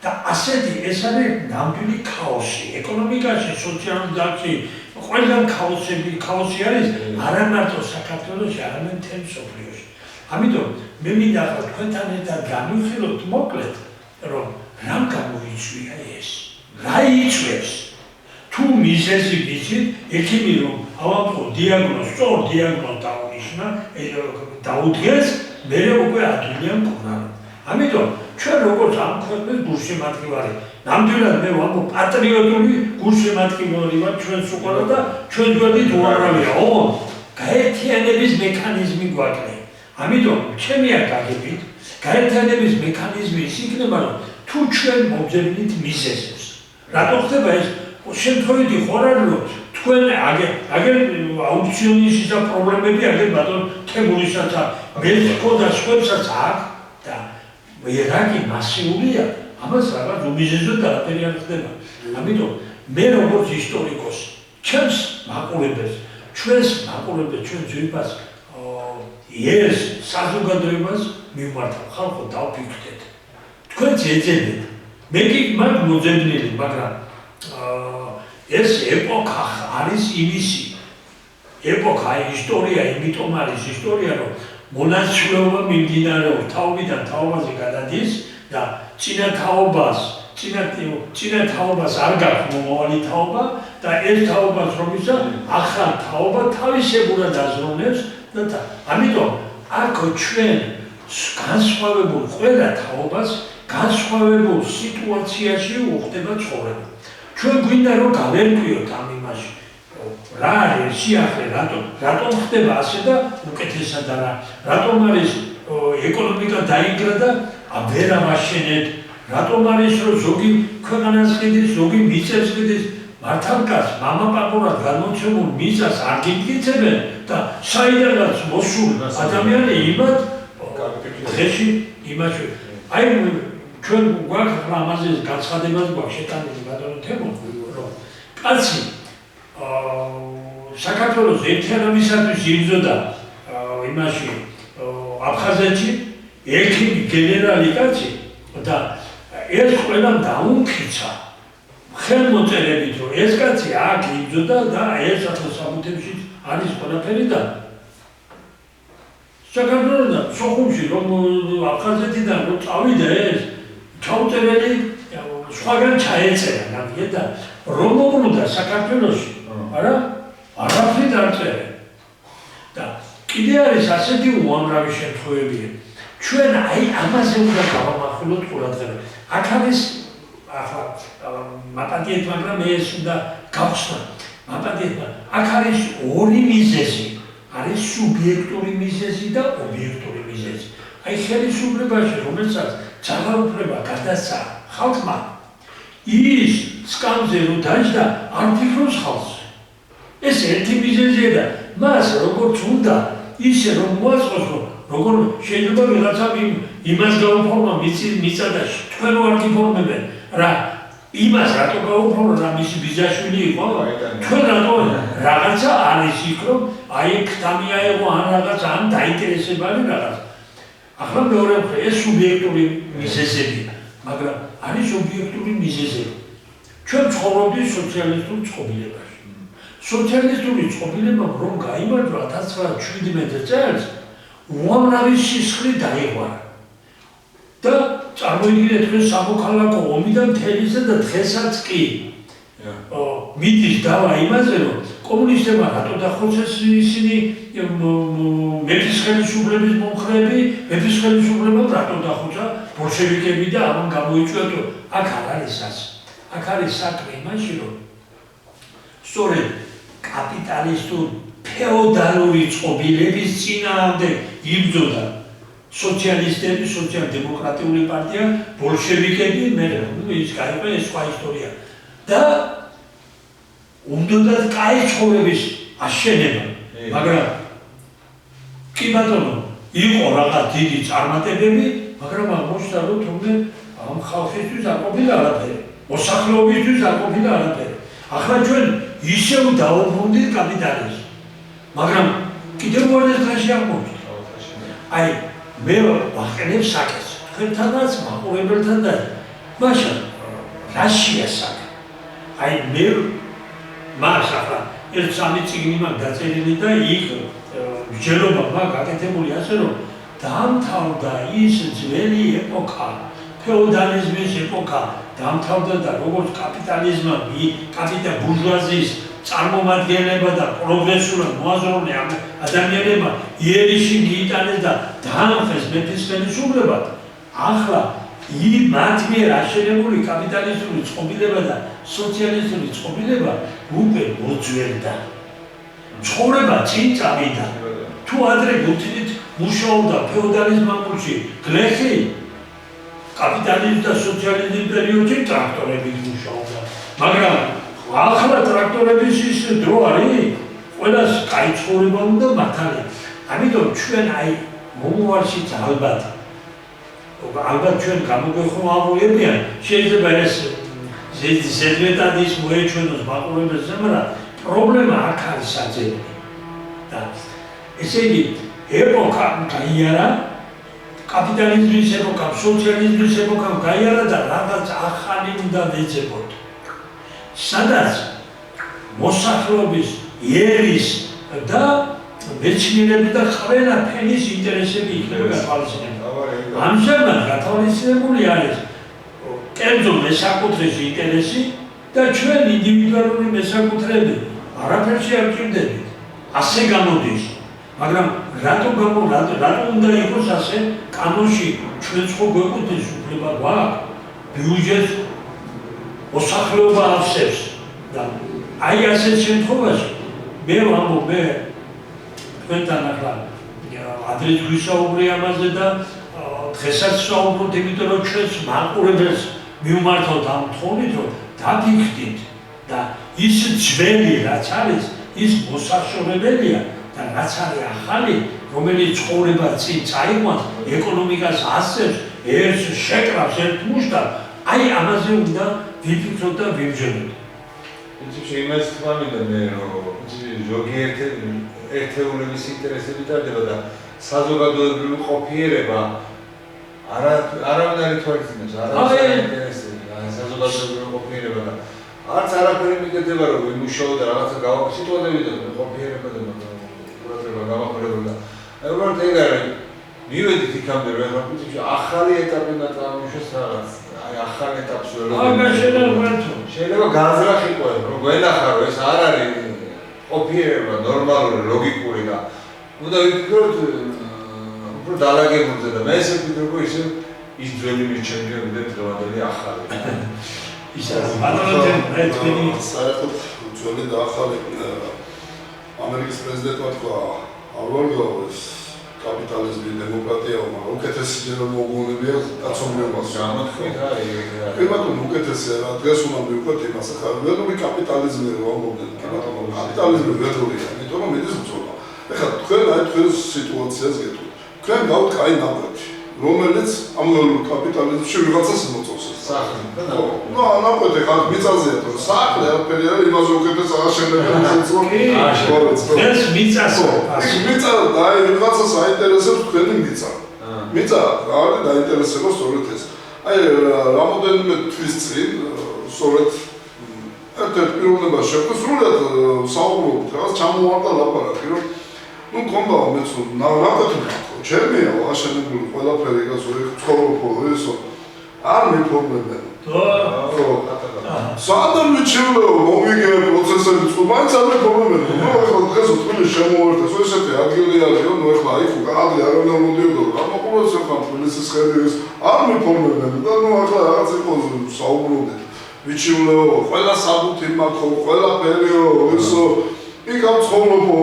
A: და ასეთი ეს არის ნამდვილი ქაოსი. ეკონომიკაში, სოციალურ დარგში ყველგან ქაოსი არის არა მარტო საქართველოში, არამედ მთელ მსოფლიოში. ამიტომ მე მინდა ახლა თქვენთან ერთად გამივხილოთ მოკლედ, რომ რამ გამოიწვია ეს? რა იწვევს? თუ მიზეზი ვიცით, ექიმი რომ ავამხო დიაგნოზს, სწორ დიაგნოზს დაუნიშნა, დაუდგეს, მერე უკვე ადვილია მკურნალობა. ამიტომ ჩვენ როგორც ამ ქვეყნის გულშემატკივარი, ნამდვილად მე ვამბობ პატრიოტული გულშემატკივარი ვარ ჩვენს უყურებთ და ჩვენ გვერდით უამრავია. ოღონდ გაერთიანების მექანიზმი გვაქვს. ამიტომ ჩემია გაგებით, გაერთიანების მექანიზმი ის იქნება, რომ თუ ჩვენ მოგზავნით მიზეზებს. რატო ხდება ეს? შემთხვევითი ხო არ არის, რომ თქვენ აგერ აუქციონის და პრობლემები აგერ ბატონ თემურისაც აქვს, მე ხოდა სხვებსაც აქვს და ვერაგი მასიურია, ამას რაღაც უმიზეზოდ არაფერი არ ხდება. ამიტომ მე როგორც ისტორიკოსი, ჩვენს მაყურებელს, ჩვენს ძვირფას ეს საზოგადოებას მივმართავ, ხალხო დავფიქრდეთ. თქვენც ეძებეთ. მე კი მაგ მოძებნილი, მაგრამ ეს ეპოქა არის იმისი. ეპოქა ისტორია, იმიტომ არის ისტორია, რომ მონაცვლეობა მიმდინარეობს თაობიდან თაობაზე გადადის და წინა თაობას არ გაქვს მომავალი თაობა და ეს თაობას რომისა ახალ თაობა თავისებურად აზროვნებს და ამიტომ აქ ჩვენ განსხვავებულ ყველა თაობას განსხვავებულ სიტუაციაში უხდება ცხოვრება. ჩვენ გვინდა რომ გავერკვიოთ ამ იმაში. რა არის სიახლე, რატომ ხდება ასე და უკეთესად არა, რატომ არის ეკონომიკა დაინგრა და ვერ ამაშენეთ, რატომ არის რომ ზოგი ქვეყანას ყიდის, ზოგი მიწებს ყიდის, მართალკაც მამაპაპურად განმოცემულ მიწას არ გიგიცებენ და საიდანაც მოსულ ადამიანი იმად დღეში იმაში. აი ჩვენ გვაქვს ამაზე გაცხადებას გვაქვს შეტანილი ბატონო თემო, რომ კაცი საქართველოს ერთიანობისათვის იბრძოდა იმაში აფხაზეთში, ექიმი გენერალი კაცი და ეს ყველამ დაუმტკიცა ხელმოწერებით, რომ ეს კაცი აქ იბრძოდა და ეს სახელმწიფოში არის ყველაფერი და საქართველოსთან სოხუმში რომ აფხაზეთიდან რომ წავიდა ეს ჩაუწერელი სხვაგან ჩაეწერა ნამდვილად და რომ მოbrunდა საქართველოში არა არაფერი დაწერა და კიდე არის ასეთი უამრავი შემთხვევები ჩვენ აი ამაზე უნდა გავამახვილოთ ყურადღება აქ არის ახლა მაპატიეთ მაგრამ ეს უნდა გავხსნა მაპატიეთ აქ არის ორი მიზეზი არის სუბიექტური მიზეზი და ობიექტური მიზეზი აი ხელისუფლებაში რომელსაც ძალაუფლება გადასცა ხალხმა ის სკამზე რომ დაიჭდა არ ფიქრობს ხალხს ეს ერთი მიზეზია და მას როგორც უნდა ისე რომ მოაწყოს რომ როგორ შეიძლება ვიღაცა იმას გაუფორმა მიწა და თქვენ არ გიფორმებენ რა იმას რატო გაუფორმა რა მისი ბიძაშვილი იყო თქვენ რატო რაღაცა არის იქ რომ აი ქთამია იყო ან რაღაცა ან დაინტერესებალი რაღაცა ახლა მეორე ეს სუბიექტური მიზეზებია მაგრამ არის ობიექტური მიზეზები ჩვენ ცხოვრობთ სოციალისტურ წყობილებაში სოციალისტური წყობილება რომ გაიმარჯვა 1917 წელს უამრავი სისხლი დაიღვარა. და წარმოიდგინეთ თქვენ სამოქალაქო ომი და მთელისა და დღესაც კი მიდის დავა იმაზე რომ კომუნისტებმა რატო დახოცეს ისინი მეფის ხელისუფლების მომხრეები, მეფის ხელისუფლებამ რატო დახოცა ბოლშევიკები და ამან გამოიწვია რომ აქ არ არის ასე. აქ არის საქმე იმაში რომ სწორედ კაპიტალისტურ ფეოდალური წყობილების წინააღმდეგ იბრძოდა სოციალისტები, სოციალ-დემოკრატიული პარტია, ბოლშევიკები, ის გაიყო ეს სხვა ისტორია. და უნდათ კაი ცხოვრების აშენება, მაგრამ კი ბატონო, იყო რაღაც დიდი წარმატებები, მაგრამ აღმოჩნდა რომ თუმცა ამ ხალხისთვის არ ყოფილა არაფერი, მოსახლეობისთვის არ ყოფილა არაფერი. ახლა ჩვენ ისევ დავუბრუნდით კაპიტალიზმს, მაგრამ კიდევ უარეს დღეში აღმოჩნდა. აი, მე ვახენებ საკეს, თქვენთანაც, მაყურებელთან და მაშინ რაშია საკე? აი, მე მას ახლა ერთ სამი წიგნი მაქვს დაწერილი და იქ მსჯელობა მაქვს გაკეთებული ასე რომ დაამთავრდა ის ძველი ეპოქა, ფეოდალიზმის ეპოქა, დაამთავრდა და როგორც კაპიტალიზმმა, ბურჟუაზიის წარმომადგენლება და პროგრესულად მოაზროვნე ადამიანებმა იერიში მიიტანეს და დაამხეს მეფის ხელისუფლება. ახლა მათ მიერ აშენებული კაპიტალისტური წყობილება და სოციალისტური წყობილება უკვე მოძველდა. ცხოვრება წინ წავიდა. თუ ადრე გუთნით მუშაობდა ფეოდალიზმში გლეხი, კაპიტალიზმის და სოციალიზმის პერიოდში ტრაქტორებით მუშაობდა. მაგრამ ახლა ტრაქტორების ის დრო არის, ყველას კაი ცხოვრება უნდა მართალი. ამიტომ ჩვენ აი მომავალშიც ალბათ ჩვენ გამოგვეხმაურებიან, შეიძლება ეს ზედმეტად ის მოეჩვენოს მაყურებელს, მაგრამ პრობლემა აქ არის საძებნი. და ესე იგი, ეპოქა გაიარა, კაპიტალიზმის ეპოქა, სოციალიზმის ეპოქა გაიარა და რაღაც ახალი უნდა ვეძებოთ. სადაც მოსახლეობის, ერის და მეცნიერების და ყველა ფენის ინტერესები იქნება გათვალისწინებული. ამჟამად გათვალისწინებული არის კერძო მესაკუთრების ინტერესი და ჩვენ ინდივიდუალური მესაკუთრეები არაფერში არ ვჭირდებით. ასე გამოდის. მაგრამ რატო უნდა იყოს ასე? კანონში ჩვენ ხო გვეკუთვნის უფლება გვაქვს ბიუჯეტს მოსახლეობა ავსებს და აი ასეთ შემთხვევაში მე ვამბობ თქვენთან ახლა ადრე გვისაუბრე ამაზე და დღესაც ვსაუბრობთ, იმიტომ რომ ჩვენს მაყურებელს მივმართოთ ამ თხოვნით, რომ დაფიქრდით და ის ძველი რაც არის, ის მოსაშორებელია და რაც არის ახალი, რომელიც ცხოვრება წინ წაიყვანს, ეკონომიკას ასწევს, ერთს შეკრავს, ერთ მუშტად, აი ამაზე უნდა ვიფიქროთ და ვიბრძოლოთ.
C: იმას თქვა მინდა მე, რომ ზოგიერთი ერთეულების ინტერესები ტარდება და საზოგადოებრივი ყოფიერება არავინ არ ითვალისწინებს, არავინ ინტერესები, საზოგადოებრივი ყოფიერება და არც არაფერი მიგედება რომ ვიმუშაო და რაღაცა გავაკეთოთ და ყოფიერება და ყურადღება გავახმარებო და აი უბრალოდ ეგ არის მივედით იქამდე რომ ახალი ეტაპი უნდა წარმოიშვეს რაღაც აი ახალი ეტაპს ვერ შეიძლება განზრახ იყოს რომ გვენახა რომ ეს არ არის ყოფიერება ნორმალური ლოგიკური და უნდა ვიფიქროთ უფრო დალაგებულზე და მე ესე ვფიქრობ რომ ისე ის ძველი მირჩენილი და დღევანდელი ახალი
B: საერთოდ ძველი და ახალი ამერიკის პრეზიდენტმა თქვა ავარგაოს კაპიტალიზმი დემოკრატია მაგრამ უკეთესი ჯერ მოგვონებია დაცომრებას
C: გამოთქვით არის
B: ბატონო უკეთესია რა დღეს უნდა მივყვეთ იმას ახლა ველური კაპიტალიზმი რომ ამბობდნენ ბატონო კაპიტალიზმი ველურია იმიტომ რომ მიდის ბრძოლა ეხლა თქვენ აი თქვენს სიტუაციას გეტყვით თქვენ გავთ კაი ნაკვეთი რომელიც ამ ველურ კაპიტალიზმში ვიღაცას მოწონს
C: სახლი
B: ნუ ნაკვეთი ხარ მიწაზეა თუ სახლი არაფერი არის იმაზე უკეთეს აღშენებენ
A: ეს მიწასო
B: მიწა და აი ვიღაცას აინტერესებს თქვენი მიწა მიწა არის დაინტერესება სწორედ ეს აი რამოდენიმე თვის წინ სწორედ ერთ-ერთ პიროვნებას შეხვდა, სრულად საუბრობთ, რაღაც ჩამოვარდა ლაპარაკი, რომ ნუ მქონდა მეც ნაკეთია, ჩემია აღაშენებული ყველაფერი ეგაც ორი ცხოვრობო ესო არ მიფორმებენ. სადამ მიჩნეულო მომიგე პროცესები წყუბანიც არ მიფორმებენ. ნუ ახლა დღეს თბილისში შემოვარდა, ესეთი ადგილი არის, ნუ ახლა იქ კარგი არ უნდა მოდიოდო, ამაყურებს ახლა თბილისის ხედვის არ მიფორმებენ და ნუ ახლა რაღაც იყო საუბრობდით. მიჩნეულო ყველა საბუთი მაქო, ყველაფერიო ესო იქ ამ ცხოვრობო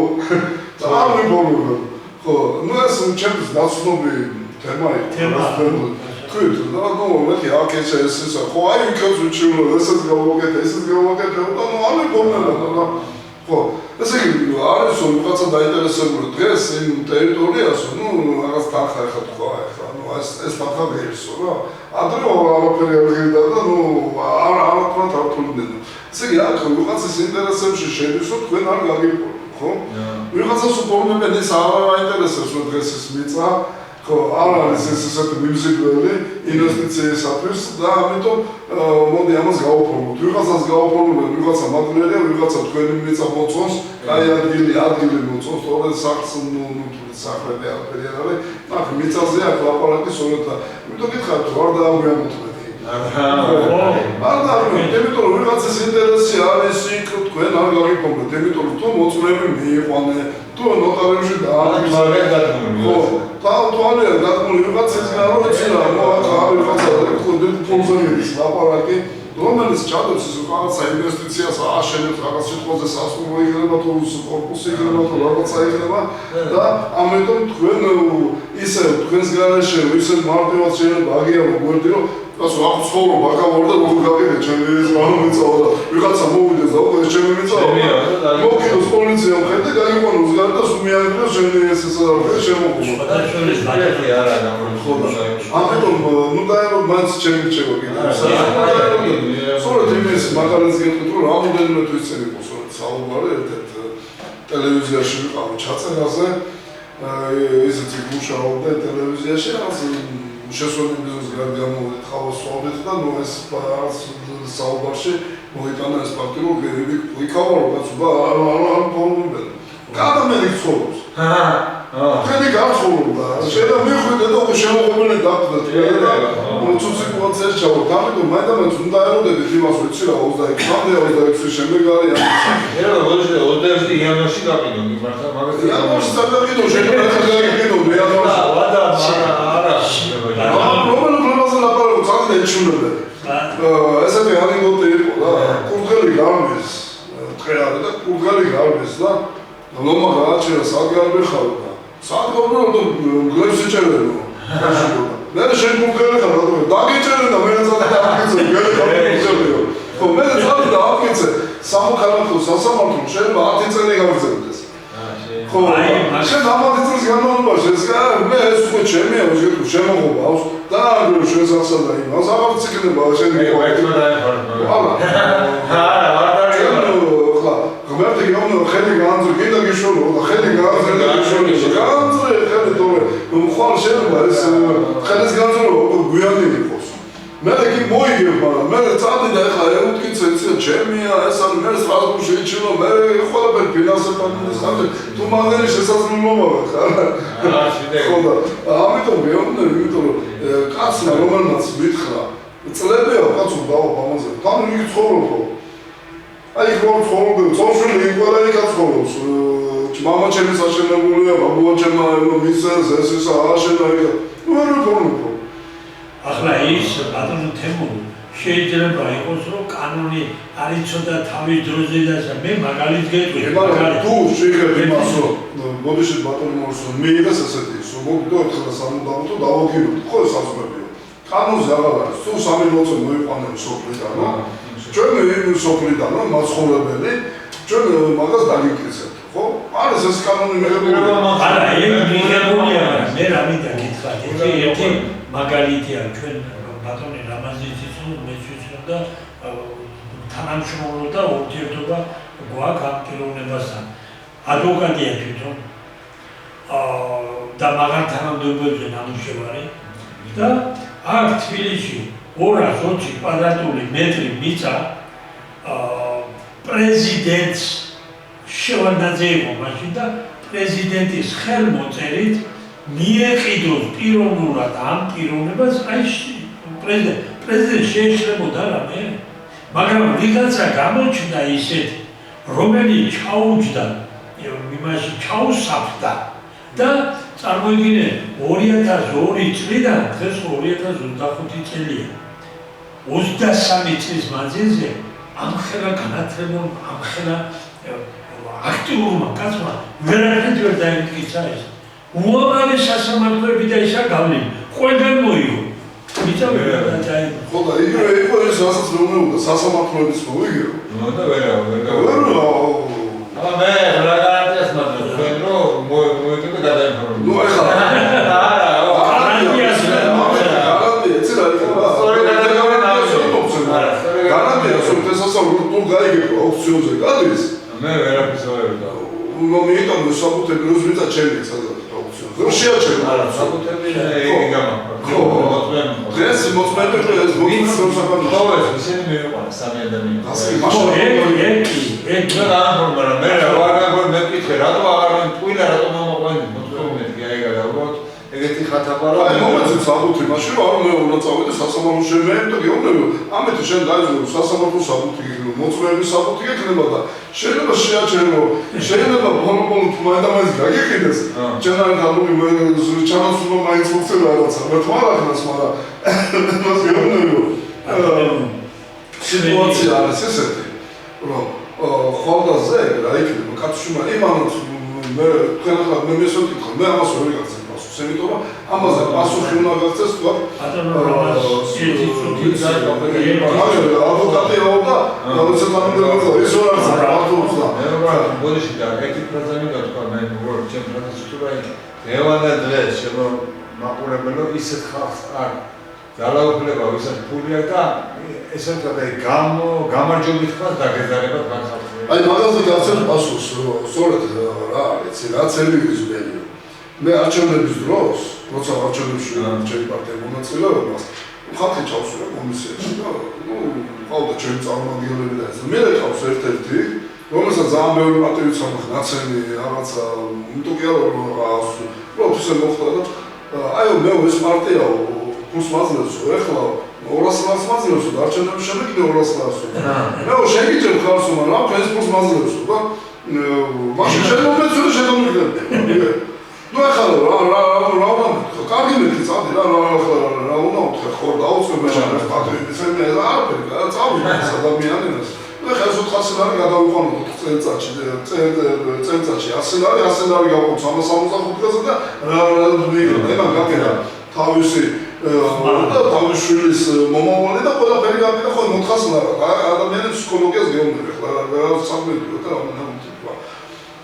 B: არ მიფორმებენ. ხო, ნუ ეს ჩემს დასნობი თემა იყო. Good, no, let the arcade says, oh, I can to you, this is go get this is go get no, this is also what's a interesting dress in territory, so no, I was talking no, it's not a very so. I don't know, no, I don't know. See, I can look at this interesting shade, so when I got it. We have to support me, and this are interesting dresses, Mitza. Ara არის ესეთი მიზიდველი ინვესტიციისათვის და ამიტომ მოდი ამას გავაფორმოთ. ვიღაცას გავაფორმოთ, ვიღაცა მაგნერია, ვიღაცა თქვენი მიწა მოწონს, აი ადგილი მოწონს, თორე სახს საქმე არაფერი არ არის. აქ მიწაზე აქ ლაპარაკი სწორედ და იმიტომ გითხარით ვარ და აგვიანოთ. იმიტომ რომ ვიღაცის ინტერესი არის იქ თქვენ არ გავიფორმოთ, იმიტომ რომ თუ მოწმეები მიიყვანე, თუ ნოტარიუსი თვალია დადგმული ვიღაცის გაროჩინა, ახლა ვიღაცა ფონზონების ლაპარაკი, რომელიც ჩადობს ის რაღაცა ინვესტიციას აშენებს, რაღაც სიტყვაზე სასურველი იქნება თუ კორპუსი იქნება თუ რაღაცა იქნება და ამიტომ თქვენ ისე თქვენს გარეშე ისე მარტივად შეიძლება აგიარო გვერდი რომ ასე აქ ცხოვრობა გავარდა როგორ გაგიგე ჩემი ეს მომიწოდა ვიღაცა მოვიდეს და უკვე ჩემი მიწოდა მოგიდოს პოლიციამ ხედე გაიყვანოს გარ და სუმიანებს შენი ეს შემოხობა
C: და შორის ბაგეთი არა გამორხობა
B: ამიტომ ნუ დაერო მას ჩემი რჩევა კიდე სწორედ იმის მაგალითს გეტყვით რომ რამოდენიმე თვის წინ იყო სწორედ საუბარი ერთ ტელევიზიაში ვიყავი ჩაწერაზე ისეთი მუშაობდა ტელევიზიაში რაღაც შესვენების გამოვიდეთ ხავასვავდით და ნუ ეს საუბარში მოიტანა ეს ფაქტი რომ ვიქავა რაღაც არ პრობლემები გადამერი ცხოვრობს ხელი გახსოვდა შეიძლება მიხვიდე და უკვე შემოღობილი დაგდეთ თუ სიტუაციაში ჩავართ ამიტომ მაინც უნდა ეროდებით იმას ვიცი რა 22 შემდეგ არის
C: ერა 21 იანვარში გაყიდო მართლა მაგას
B: იანვარში წადაგიდო შეიძლება გაგიდო იანვარში
C: არა
B: პრობლემაზე ლაპარაკობ ძალიან ეჩვენებდა ესეთი ანეკდოტი იყო და კურდღელი გარბის დღე არის და კურდღელი გარბის და ლომა გააჩერა სადგარბი ხავდა სადგარბი გლებს იჭერებო მე შენ კურდღელი ხავდა დაგიჭერე და მე ძალიან დაგიჭერე ხო მე ძალიან დაგიჭერე სამოქალაქო სასამართლო შეიძლება 10 წელი გავგრძელდეს ხო შენ ამათი წელს განმავლობაში ეს მე ეს უკვე ჩემია შემოღობა აქვს და შენს ახსნა იმას აღარ ციკდება შენ
C: ერთმა დაეხარა
B: ხო ღმერთი გეუბნო ხელი განძრო კიდე გიშორო და ხელი განძრო და გიშორო განძრო ხელი თორე მხოლ შეიძლება ეს ხელის განძრო გვიანი იყოს მე კი მოიგებ მაგრამ მე წადი და ეხლა ევტკიცე იცი ჩემია ეს არის მე სტრასბურგში იჩინო მე ყველაფერი ფინანსებთან ხარ თუ მაგარი შესაძლებლობა ხარ ხო და ამიტომ მეუბნე იმიტომ რომ კაცმა რომელმაც მითხრა წლებია კაცო დავა ამაზე თან იგი ცხოვრობო აი ხო ცხოვრობო ცხოვრობი ყველანი კაც ცხოვრობს მამა ჩემი საშენებულია ბაბუა ჩემი მისცეს ეს ის აშენა იქ ნუ არ ვფორმობ
A: ახლა ის ბატონო თემური შეიძლება იყოს რომ კანონი არ იცოდა თავის დროზე და მე მაგალითს გეტყვი
B: მაგრამ თუ შეიძლება იმას რომ ბოდიში ბატონი მორსო მიიღეს ესეთი ის რომ მოგდო ერთხელ სამუდამოდ დავაგიროთ ხო ეს ასმებია კანონზე აღარ არის თუ 3 მოწე მოიყვანები სოფლიდანო ჩვენ სოფლიდანო მაცხოვრებელი ჩვენ მაგას დაგიკრიცებთ ხო არის ეს კანონი მიღებული
A: არა ეგ მიღებულია მე რა მინდა გითხრათ ერთი მაგალითია ჩვენ ბატონი რამაზიძის მეცვიცნო და თანამშრომლობდა ურთიერთობა გვაქვს ამ პიროვნებასთან ადვოკატია თვითონ და მაგარ თანამდებობებზე ნამუშევარი და აქ თბილისში 220 კვადრატული მეტრი მიწა პრეზიდენტს შევარდნაძე იყო მაშინ და პრეზიდენტის ხელმოწერით მიეყიდოს პიროვნულად ამ პიროვნებას აი პრეზიდენტ შეეშლებოდა რამე მაგრამ ვიღაცა გამოჩნდა ისეთ რომელიც ჩაუჯდა იმაში ჩაუსაფრდა და წარმოიდგინე 2002 წლიდან დღეს 2025 წელია 23 წლის მანძილზე ამხელა განათლებამ ამხელა აქტიურმა კაცმა ვერაფერს ვერ დაიმტკიცა ეს უამრავი სასამართლოები და ისა გავლენ ყველგან მოიგო მიწავე და
B: ხო და იყო ეს რასაც მეუბნებოდა სასამართლოების მოიგეო
C: ნუ და ვერა მე რა გარანტიას მაძლევ თქვენ რომ მოიგებთ გადაინფორმირებთ
B: ნუ ეხლა გარანტია ეცელა გარანტია რომ სასამართლო გაიგებო აუქციონზე გადის
C: მე ვერაფერს ვერ და
B: მომიტომ საბუთები როს ვიცა ჩემი სადაც აუქციონზე რომ შეაჩერე
C: არა საბუთები იგი გამაქვს
B: დღეს მოწმენდები ეს მოწმენდები
C: ხო ეს ისინი მივიყვანეს სამი ადამიანი
A: ერთი
C: რა მაგრამ მე ვარ მეკითხე რატო აღარ მტყვილა რატო მომაყვანდი მოწმენდი აიგა უბრალოდ ეგეთი ხათაბარა
B: აი მომეწევს საბუთი მაშინ რომ არ მე უნდა წავიდე სასამართლო შემეერთა გეუბნები ამით შენ დაიწყო სასამართლო საბუთი მოწმენების საბუთი გექნება და შეიძლება შეაჩერო შეიძლება ბოლო თმადამაზი გაგიყიდეს ჩვენ არ გამოვი მე ჩანასულო მაინც მოხდება რაღაცა მე თვალახნას მაგრამ მას გეუბნები სიტუაცია არის ესეთი რომ ხოლდაზე რა იქნება კაცშუმა იმანოთ მე ხერხლა მე მესვეთქო მე ამას ვერ ვიგაცე იმიტომ რომ ამაზე პასუხი უნდა გაქცეს თქვა ადვოკატია და ცოტა ის რა არის
C: ბოდიში და ერთი ფრაზა მინდა თქვა მე როგორ ჩემ ფრაზას ვთქვა დევანა დღეს შემო მაყურებელო ისეთ ხალხს არ ძალაუფლება ვისაც ფული აქვს და ესე ვთქვა გამარჯვებით ხარ დაგეზარება თან ხალხს
B: აი მაგაზე გაცემ პასუხს სწორედ რა არის რა ცელების ბელი მე არჩევნების დროს, როცა არჩევნებში ჩემი პარტია მონაწილეობდა, ხალხი ჩავსურა კომისიაში და ყავდა ჩემი წარმომადგენლები და ეს. მე ყავს ერთ-ერთი, რომელსაც ძალიან ბევრი პატივი ცნობ ნაცემი, რაღაცა, იმიტომ კი არა რომ ისე მოხდა და აი მე ეს პარტია ფულს მაძლევს, ეხლა 200 ლარს მაძლევს და არჩევნების შემდეგ კიდე 200 ლარს. მე შეგიჭერ ხარს, მაგრამ ეს ფულს მაძლევს და მაშინ შემომეცურე შემომიგდები. ნუ ახლა რა კარგი მეთქი წადი რა უნდა უთხრა ხო დაუწევ მე ჩემს პატრიოტის მე არაფერი წავიდა ეს ადამიანებს ნუ ახლა 400 ლარი გადავიყვანო წელიწადში 100 ლარი გავყო 365 და რა მიგდა გაკეთა თავისი და თავის შვილის მომავალი და ყველაფერი გაკეთა ხო 400 ლარი ადამიანებს ფსიქოლოგიას გეუბნები ახლა რა საქმეა და რა უნდა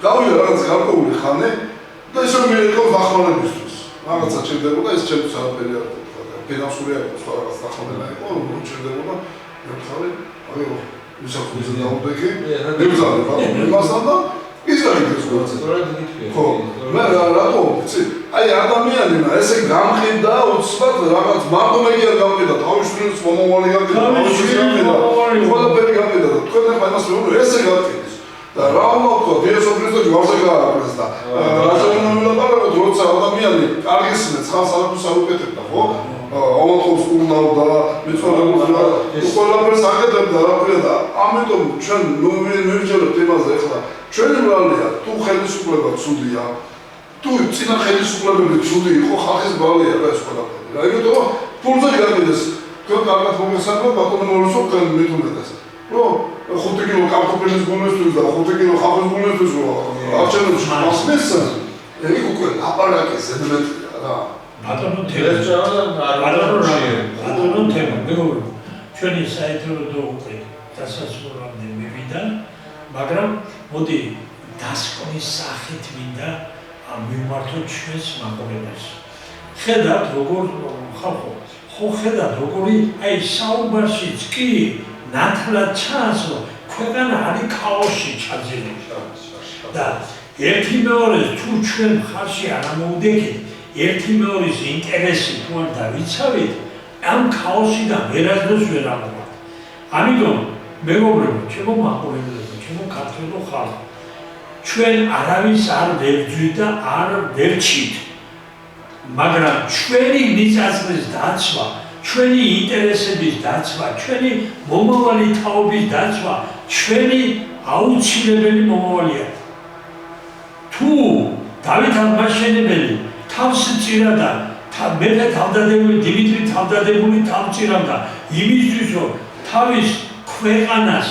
B: გავიდა რაღაც გარკვეული ხანი და ისე მე იყო დახმარებისთვის. რაღაცა ჭირდებოდა ეს ჩემთვის არაფერი არ იყო. ფინანსური არ იყო, სხვა რაღაც დახმარება იყო, ჭირდებოდა. მე ხარი, აი ვისაუბრე დაუდეკი. მებრძოლე მასთან და ის დაიწყეს გულზე. ხო, მე რატო ვიცი? აი ადამიანებმა ესე გამყიდა უცბად რაღაც მარტო მე კი არ გამყიდა, თავის შვილს მომავალი გამყიდა, თავის შვილს ყველაფერი გამყიდა და თქვენ ახლა იმას მეუბნებთ, ესე გამყიდა. და რა უნდა ვთქვა, დიესო ქრისტე ჯვარზე გააკრეს და რაზე უნდა ვილაპარაკოთ, როცა ადამიანი კარგის ცხავს არაფერს არ უკეთებდა, ხო? ავანტოს უნდა მიწვეულებდა, ყველაფერს აკეთებდა არაფერი და ამიტომ ჩვენ მივიჯერებთ იმაზე ახლა, ჩვენი ბრალია, თუ ხელისუფლება ცუდია, თუ წინა ხელისუფლებები ცუდი იყო, ხალხის ბრალია და ეს ყველაფერი. რა იმიტომ რომ ფულზე გაგიდეს, თქვენ კარგად მოგესალმებით, ბატონო მოროსო, თქვენ მithumetas. რომ 5 კილო კარტოფილის გულისთვის და 5 კილო ხალხის გულისთვის არჩევნებში მასმეს ეგ უკვე აპარატი ზედმეტია რა
A: ბატონო თემა მეგობრებო ჩვენი საერთოდ უკვე დასასრულამდე მივიდა მაგრამ მოდი დასკვნის სახით მინდა მივმართოთ ჩვენს მაყურებელს ხედავთ როგორ ხალხო ხო ხედავთ როგორი აი საუბარშიც კი ნათლად ჩანს, რომ ქვეყანა არის ქაოსში ჩაძირული. და ერთი მეორეს თუ ჩვენ მხარში არ ამოვდექით, ერთი მეორის ინტერესი თუ არ დავიცავით, ამ ქაოსიდან ვერასდროს ვერ ამოვართ. ამიტომ მეგობრებო, ჩემო მაყურებელო, ჩემო ქართველო ხალხო. ჩვენ არავის არ ვებძვით და არ ვერჩით. მაგრამ ჩვენი მიწა-წყლის დაცვა, ჩვენი ინტერესების დაცვა, ჩვენი მომავალი თაობის დაცვა, ჩვენი აუცილებელი მომავალია. თუ დავით აღმაშენებელი თავს წირადა, მეფე თავდადებული დიმიტრი თავდადებული თავს წირავდა იმისთვის, რომ თავის ქვეყანას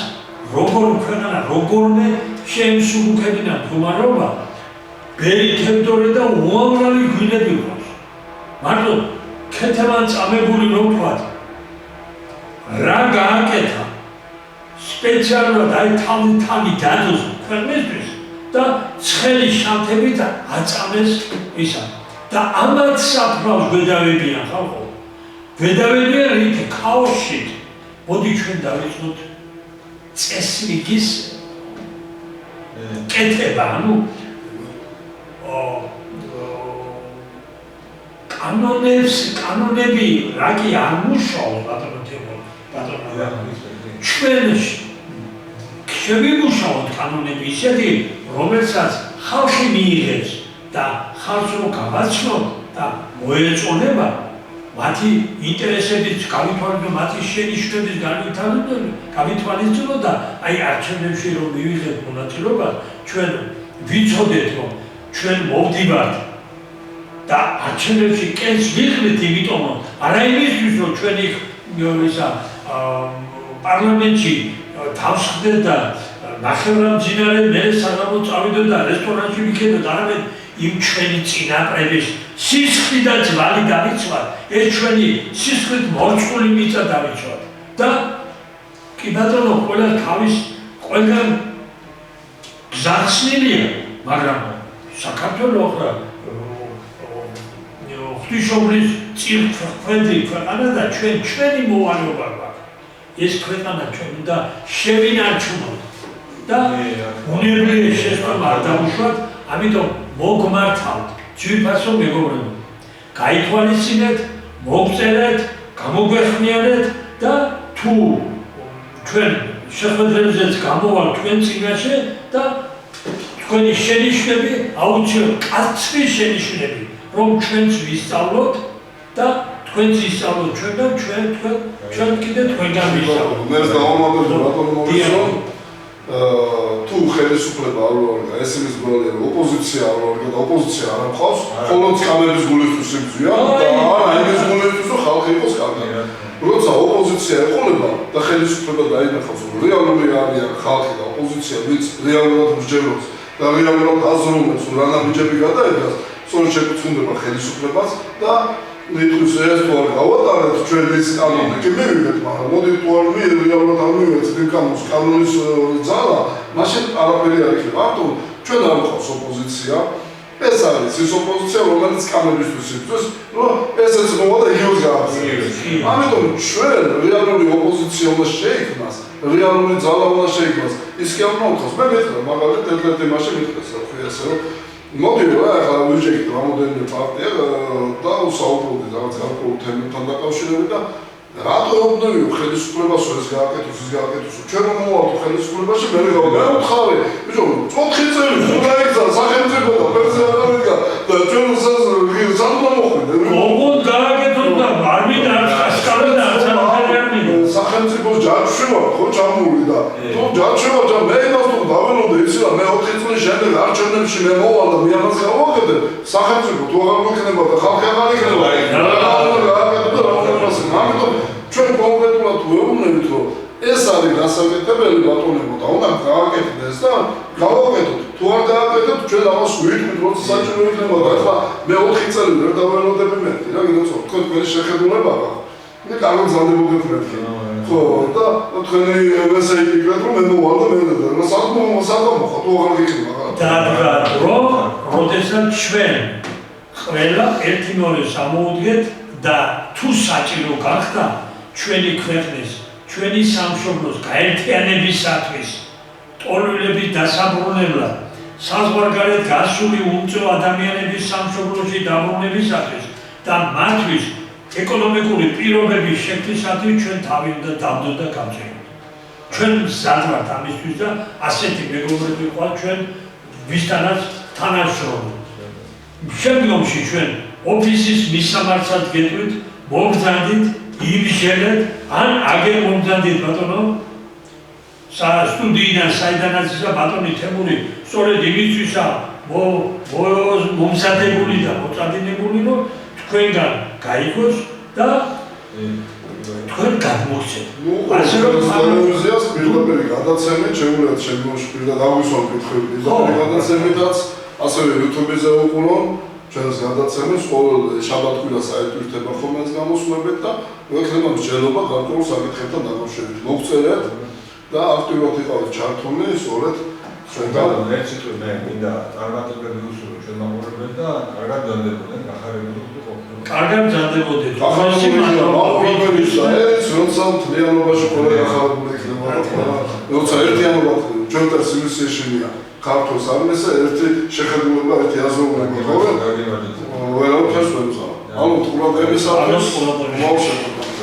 A: როგორმე შეემსუბუქებინა მდგომარეობა, ბერი თევდორე და უამრავი გვინები ყავს. მარტო ქეთევან წამებული რომ ვთქვათ, რა გააკეთა სპეციალურად აი თავი დადოს ქვეყნისთვის და ცხელი შანთებით აწამეს ისა. და ამათ საფრავს გვედავებიან ხალხო. გვედავებიან რით ქაოსში. მოდი ჩვენ დავიწყოთ წესრიგის კეთება, კანონები რა კი არ მუშაობს ბატონო. ჩვენ შევიმუშაოთ კანონები ისეთი, რომელსაც ხალხი მიიღებს და ხალხს რომ გავაცნოთ და მოეწონება მათი ინტერესების გავითვალისწინო, მათი შენიშვნების გავითვალისწინო და აი არჩევნებში რომ მივიღეთ მონაწილეობას, ჩვენ ვიცოდეთ რომ ჩვენ მოვდივართ და არჩევნებში კენს ვიხდით, იმიტომ რომ არა იმისთვის რომ ჩვენი პარლამენტში თავს ხდეთ და ნახევრამძინარე მე საღამო წავიდეთ და რესტორანში ვიქედოთ, არამედ იმ ჩვენი წინაპრების სისხლით და ძვალი დავიცვათ, ეს ჩვენი სისხლით მორწყული მიწა დავიცვათ და კი ბატონო, ყველგან გზახსნილია, მაგრამ საქართველოს ღვთისმშობლის წირქვედი ქვეყანა და ჩვენი მოვალეობა გვაქვს. ეს ქვეყანა ჩვენ უნდა შევინარჩუნოთ და უნებლიე შეცდომა არ დავუშვათ, ამიტომ მოგმართავთ ძვირფასო მეგობრებო, გაითვალისწინეთ, მოგწერეთ, გამოგვეხმიანეთ და თუ ჩვენ შეხვედრებზეც გამოვალ თქვენ წინაშე და თქვენი შენიშვნები აუცილებლად კაცრი შენიშვნები, რომ ჩვენც ვისწავლოთ და თქვენც ისწავლოთ ჩვენ და ჩვენ კიდე თქვენგან ვისწავლოთ.
B: მე დავამატებ ბატონო მორისო, თუ ხელისუფლება არ ვარგა, ეს იმის გვალია, რომ ოპოზიცია არ ვარგა და ოპოზიცია არ მყავს, მხოლოდ კამერის გულისთვის იბრძვია და არა იმის გულისთვის, რომ ხალხი იყოს კარგი. როცა ოპოზიცია ეყოლება და ხელისუფლება დაინახავს, რომ რეალური არიან ხალხი და ოპოზიცია, ვინც რეალურად მსჯელობს და რეალურად აზროვნებს, რომ რა ნაბიჯები გადაედას, სწორედ შეკუთვნილება ხელისუფლებას და ნიტყვის ეს თუ არ გავატარეთ ჩვენ ეს კანონი, კი მივიღეთ, მაგრამ მოდი თუ არ რეალურად არ მივიღეთ იმ კანონის ძალა, მაშინ არაფერი არ იქნება. ამიტომ ჩვენ არ გვყავს ოპოზიცია. ეს არის ის ოპოზიცია, რომელიც კანონისთვის იბრძვის, რომ ესეც მოვა და იგივეც გაახსენებს. ამიტომ ჩვენ რეალური ოპოზიცია უნდა შეიქმნას, რეალური ძალა უნდა შეიქმნას. ის კი არ მოხდეს. მე მეთქვა, მაგალითად ერთ-ერთ იმაში მითხრეს, რა ქვია ესე, რომ მოდი რა, ახლა ვიჯექით რამოდენიმე პარტია და საუბრობთ რაღაც გარკვეულ თემებთან დაკავშირებით და რატო ეუბნები ხელისუფლებას ეს გააკეთოს, ის გააკეთოს. ჩვენ რომ მოვალთ ხელისუფლებაში, მე გავუთხარი, ბიჭო, 4 წელი თუ დაიგზა სახელმწიფო და პერსონალია და ჩვენ სანდო მოხვიდე.
A: როგორ გააკეთოთ და არ მინდა და
B: სახელმწიფოს ჯარშევა ხო ჩამული და თუ ჯარშევა მე იმას თუ დაველოდე ისი და მე 4 წლის შემდეგ არჩევნებში მე მოვალ და მე ამას გავაკეთე, სახელმწიფო თუ აღარ მოიქნება და ხალხი აღარ იქნება. ამიტომ ჩვენ კონკრეტულად ვეუბნებით, რომ ეს არის გასაკეთებელი ბატონებო და უნდა გააკეთდეს და გავაკეთოთ. თუ არ გააკეთოთ, ჩვენ ამას ვიტყვით, როცა საჭირო იქნება და ახლა მე 4 წელი ვერ დაველოდები მე, რა გინდათ, თქვენი შეხედულება აქვს. მე კარგად ზანდებოდეთ მე. ხო, და თქვენი ესე იგივე რომ მე მოვალ და მე და საკმაოდ ხო თუ აღარ იქნება.
A: და რომ როდესაც ჩვენ ყველა ერთიმორე სამოუდგეთ და თუ საჭირო გახდა ჩვენი ქვეყნის, ჩვენი სამშობლოს გაერთიანებისათვის, ტოლვილების დასაბრუნებლად, საზღვარგარეთ გასული უმწო ადამიანების სამშობლოში დაბრუნებისათვის და მათთვის ეკონომიკური პირობების შექმნისათვის ჩვენ თავი უნდა დავდოთ და გავწევოთ. ჩვენ მზად ვართ ამისთვის და ასეთი მეგობრები ყავთ ჩვენ ვისთანაც თანამშრომლობთ. შემდგომში ჩვენ ოფისის მისამართად გეტყვით, მოგზადით, იმშელეთ, ან აგერ მომზადით ბატონო სტუდიიდან საიდანაც ისა ბატონი თემური სწორედ იმისთვისა მომზადებული და მოწადინებული, რომ თქვენგან გაიგოს და თქვენ გადმოგცეთ.
B: ასე რომ ტელევიზიას პირდაპირ გადაცემით, შეგვიძლიათ შემდგომში პირდაპირ დაგვისვამ კითხვები პირდაპირ გადაცემითაც, ასევე YouTube-ზე უყურონ ჩვენს გადაცემებს, ყოველ შაბათ-კვირა საერთო ხოლმე გამოსვლებით და ვექნება მსჯელობა გარკვეულ საკითხებთან დაკავშირებით. მოგწერეთ და აქტიურად იყავით ჩართული, სწორედ
C: ჩვენგან ერთი თვე მე მინდა წარმატებები უსურვო ჩვენ მაყურებელს და კარგად გზადდებოდნენ, გახარებოდნენ ყოფილიყო.
A: კარგად გზადდებოდეთ.
B: როცა მთლიანობაში ყველა გახარებული იქნება, როცა ერთიანობა ჩვენთან სიმსიეშენია ქართულს არმესა ერთი შეხედულება, ერთი აზროვნება ხო? ვერავითარ შეგვიძლია. ანუ ყურადღებისათვის მოვშეფოთ.